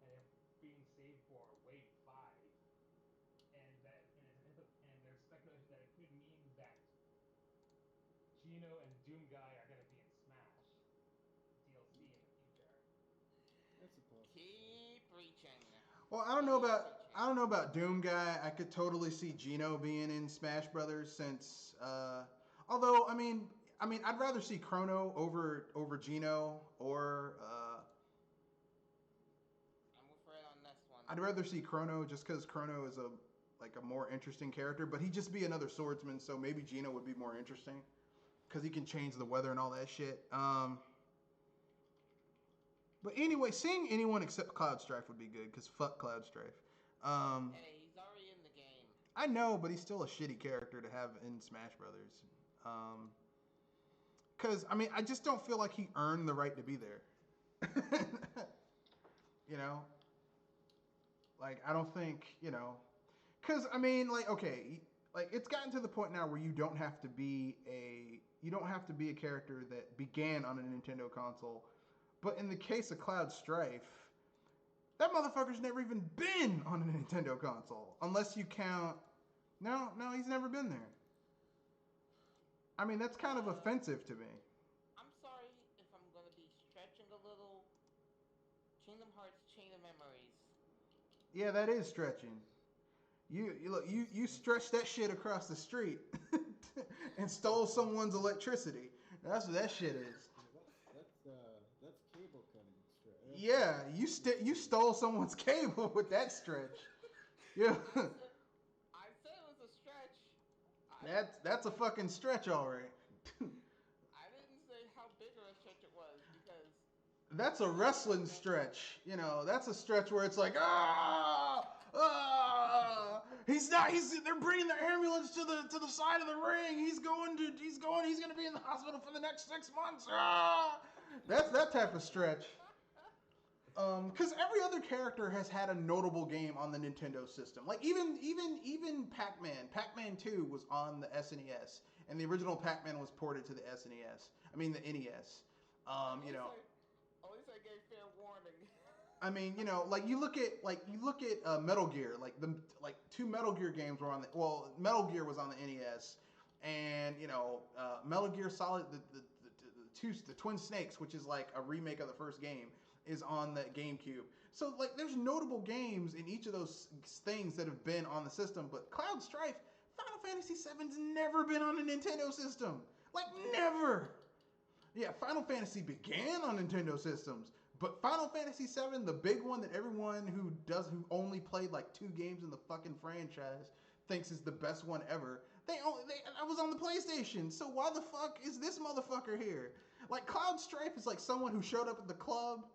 and they're being saved for Wave 5. And there's speculation that it could mean that Gino and Doom Guy are going to be in Smash DLC in the future. That's a possibility. Keep reaching. Well, I don't know about Doom Guy. I could totally see Gino being in Smash Brothers since although I mean I'd rather see Chrono over Gino or I'm with Red on this one. I'd rather see Chrono just cuz Chrono is a more interesting character, but he'd just be another swordsman, so maybe Gino would be more interesting cuz he can change the weather and all that shit. But anyway, seeing anyone except Cloud Strife would be good, because fuck Cloud Strife. Hey, he's already in the game. I know, but he's still a shitty character to have in Smash Brothers. Because, I mean, I just don't feel like he earned the right to be there. You know? Like, I don't think, you know. Because, I mean, like, okay, like, it's gotten to the point now where you don't have to be a character that began on a Nintendo console. But in the case of Cloud Strife, that motherfucker's never even been on a Nintendo console. Unless you count... No, he's never been there. I mean, that's kind of offensive to me. I'm sorry if I'm going to be stretching a little. Kingdom Hearts Chain of Memories. Yeah, that is stretching. You stretched that shit across the street and stole someone's electricity. That's what that shit is. That's cable cutting stretch. Yeah, you stole someone's cable with that stretch. Yeah. I said it was a stretch. That's a fucking stretch, all right. I didn't say how big of a stretch it was because That's a wrestling stretch. You know, that's a stretch where it's like, they're bringing the ambulance to the side of the ring. He's gonna be in the hospital for the next 6 months. That's that type of stretch. Because every other character has had a notable game on the Nintendo system. Like even Pac-Man. Pac-Man 2 was on the SNES, and the original Pac-Man was ported to the SNES. I mean the NES. You know. At least I gave fair warning. I mean, you know, like you look at Metal Gear, like two Metal Gear games were on the Metal Gear was on the NES, and you know, Metal Gear Solid the Twin Snakes, which is like a remake of the first game, is on the GameCube. So like, there's notable games in each of those things that have been on the system, but Cloud Strife, Final Fantasy VII's never been on a Nintendo system, like never. Yeah, Final Fantasy began on Nintendo systems, but Final Fantasy VII, the big one that everyone who only played like 2 games in the fucking franchise thinks is the best one ever, I was on the PlayStation, so why the fuck is this motherfucker here? Like, Cloud Strife is like someone who showed up at the club,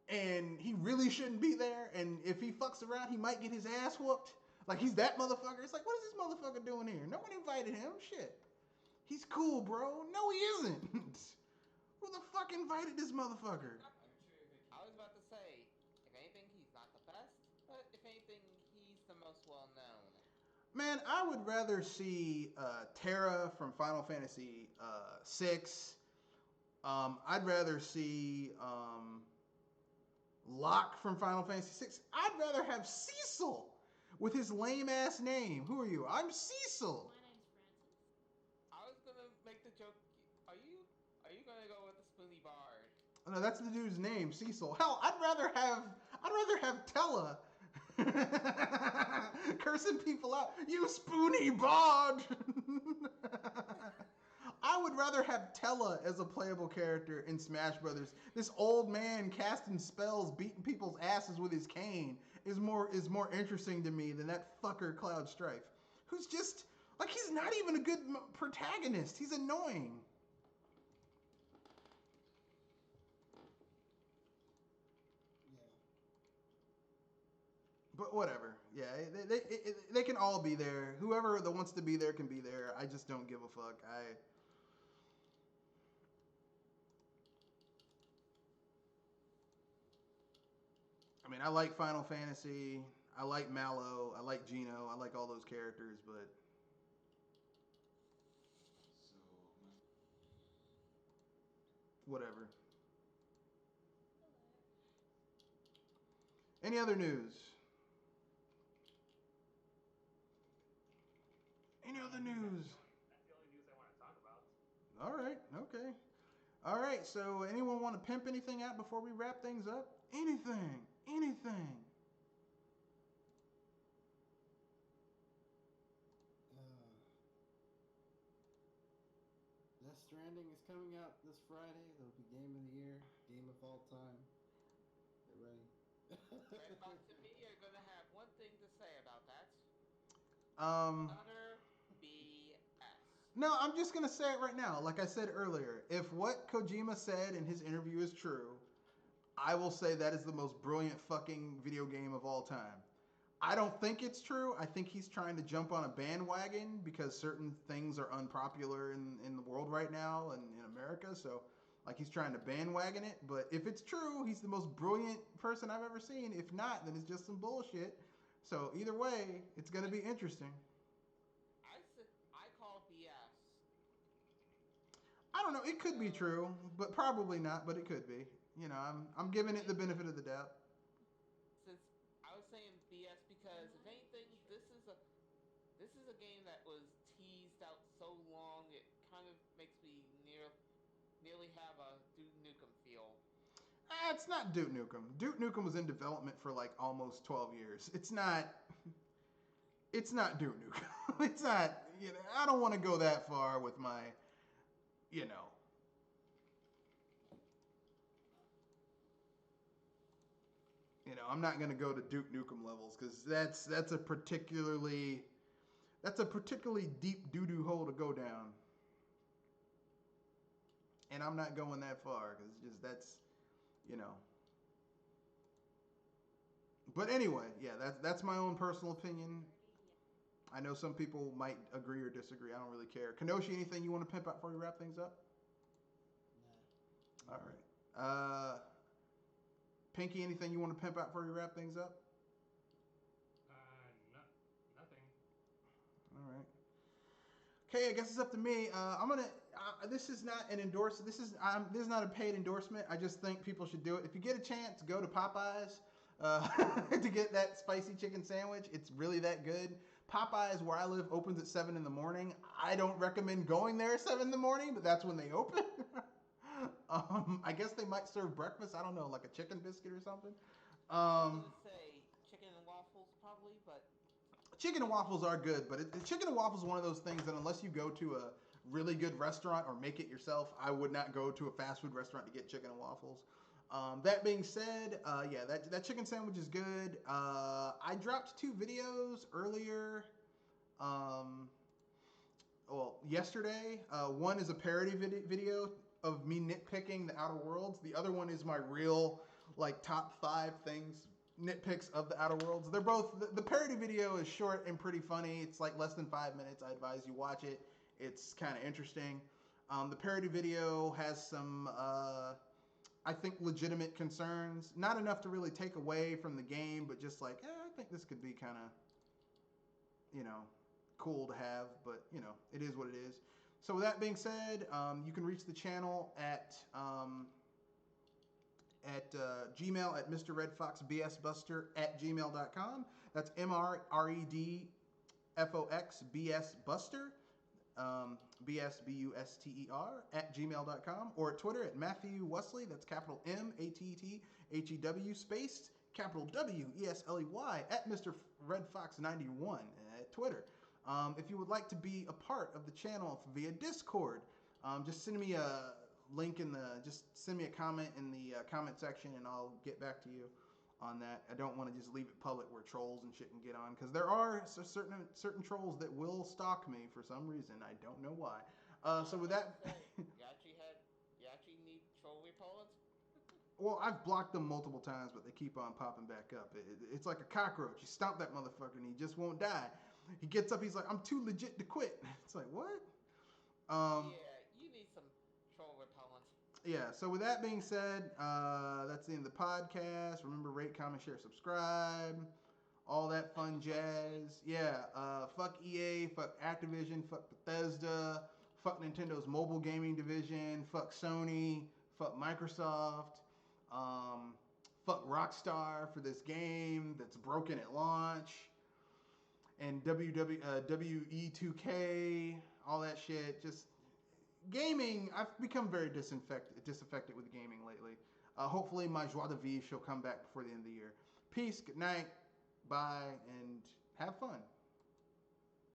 and he really shouldn't be there, and if he fucks around, he might get his ass whooped. Like, he's that motherfucker. It's like, what is this motherfucker doing here? No one invited him. Shit. He's cool, bro. No, he isn't. Who the fuck invited this motherfucker? I was about to say, if anything, he's not the best, but if anything, he's the most well known. Man, I would rather see Terra from Final Fantasy VI. I'd rather see Locke from Final Fantasy VI. I'd rather have Cecil with his lame ass name. Who are you? I'm Cecil. name's Francis. No, that's the dude's name, Cecil. Hell, I'd rather have Tella cursing people out. You spoony bod. I would rather have Tella as a playable character in Smash Brothers. This old man casting spells, beating people's asses with his cane is more interesting to me than that fucker Cloud Strife, who's just like he's not even a good protagonist. He's annoying. But whatever. Yeah, they can all be there. Whoever that wants to be there can be there. I just don't give a fuck. I mean, I like Final Fantasy. I like Mallow. I like Geno. I like all those characters, but whatever. Any other news? Any other news? That's the only news I want to talk about. All right. Okay. All right. So, anyone want to pimp anything out before we wrap things up? Anything. Anything. Death Stranding is coming out this Friday. It'll be Game of the Year, Game of all time. Get ready. Redbox and me are gonna have one thing to say about that. Utter BS. No, I'm just gonna say it right now. Like I said earlier, if what Kojima said in his interview is true, I will say that is the most brilliant fucking video game of all time. I don't think it's true. I think he's trying to jump on a bandwagon because certain things are unpopular in the world right now and in America. So, like, he's trying to bandwagon it. But if it's true, he's the most brilliant person I've ever seen. If not, then it's just some bullshit. So, either way, it's going to be interesting. I call BS. I don't know. It could be true, but probably not. But it could be. You know, I'm giving it the benefit of the doubt. Since I was saying BS because if anything, this is a game that was teased out so long it kind of makes me nearly have a Duke Nukem feel. It's not Duke Nukem. Duke Nukem was in development for like almost 12 years. It's not Duke Nukem. It's not, you know, I don't want to go that far with my, you know. You know, I'm not going to go to Duke Nukem levels because that's a particularly deep doo-doo hole to go down. And I'm not going that far because just that's, you know. But anyway, yeah, that's my own personal opinion. I know some people might agree or disagree. I don't really care. Kenoshi, anything you want to pimp out before we wrap things up? Nah. All right. Pinky, anything you want to pimp out before we wrap things up? Nothing. All right. Okay, I guess it's up to me. I'm gonna. This is not an endorsement. This is not a paid endorsement. I just think people should do it. If you get a chance, go to Popeyes to get that spicy chicken sandwich. It's really that good. Popeyes, where I live, opens at 7 in the morning. I don't recommend going there at 7 in the morning, but that's when they open. I guess they might serve breakfast. I don't know, like a chicken biscuit or something. I was gonna say chicken and waffles probably, but Chicken and waffles are good, but chicken and waffles is one of those things that unless you go to a really good restaurant or make it yourself, I would not go to a fast food restaurant to get chicken and waffles. That being said, yeah, that chicken sandwich is good. I dropped 2 videos earlier. Well, yesterday. One is a parody video of me nitpicking the Outer Worlds. The other one is my real, like, top 5 things, nitpicks of the Outer Worlds. They're both, the parody video is short and pretty funny. It's like less than 5 minutes. I advise you watch it. It's kind of interesting. The parody video has some, I think, legitimate concerns. Not enough to really take away from the game, but just like, I think this could be kind of, you know, cool to have. But, you know, it is what it is. So with that being said, you can reach the channel at Gmail at mrredfoxbsbuster at gmail.com. That's mrredfoxbsbuster. BSBUSTER at gmail.com, or at Twitter at Matthew Wesley, that's capital MATTHEW spaced capital WESLEY at Mr. Red Fox 91 at Twitter. If you would like to be a part of the channel via Discord, just send me a link just send me a comment in the comment section, and I'll get back to you on that. I don't want to just leave it public where trolls and shit can get on, because there are certain trolls that will stalk me for some reason. I don't know why. So with that, you actually need troll repellent? well, I've blocked them multiple times, but they keep on popping back up. It's like a cockroach. You stomp that motherfucker and he just won't die. He gets up, he's like, I'm too legit to quit. It's like, what? Yeah, you need some troll repellent. Yeah, so with that being said, that's the end of the podcast. Remember, rate, comment, share, subscribe, all that fun jazz. Yeah, fuck EA, fuck Activision, fuck Bethesda, fuck Nintendo's mobile gaming division, fuck Sony, fuck Microsoft, fuck Rockstar for this game that's broken at launch, and WE2K, all that shit. Just gaming, I've become very disaffected with gaming lately. Hopefully my joie de vivre shall come back before the end of the year. Peace, good night, bye, and have fun.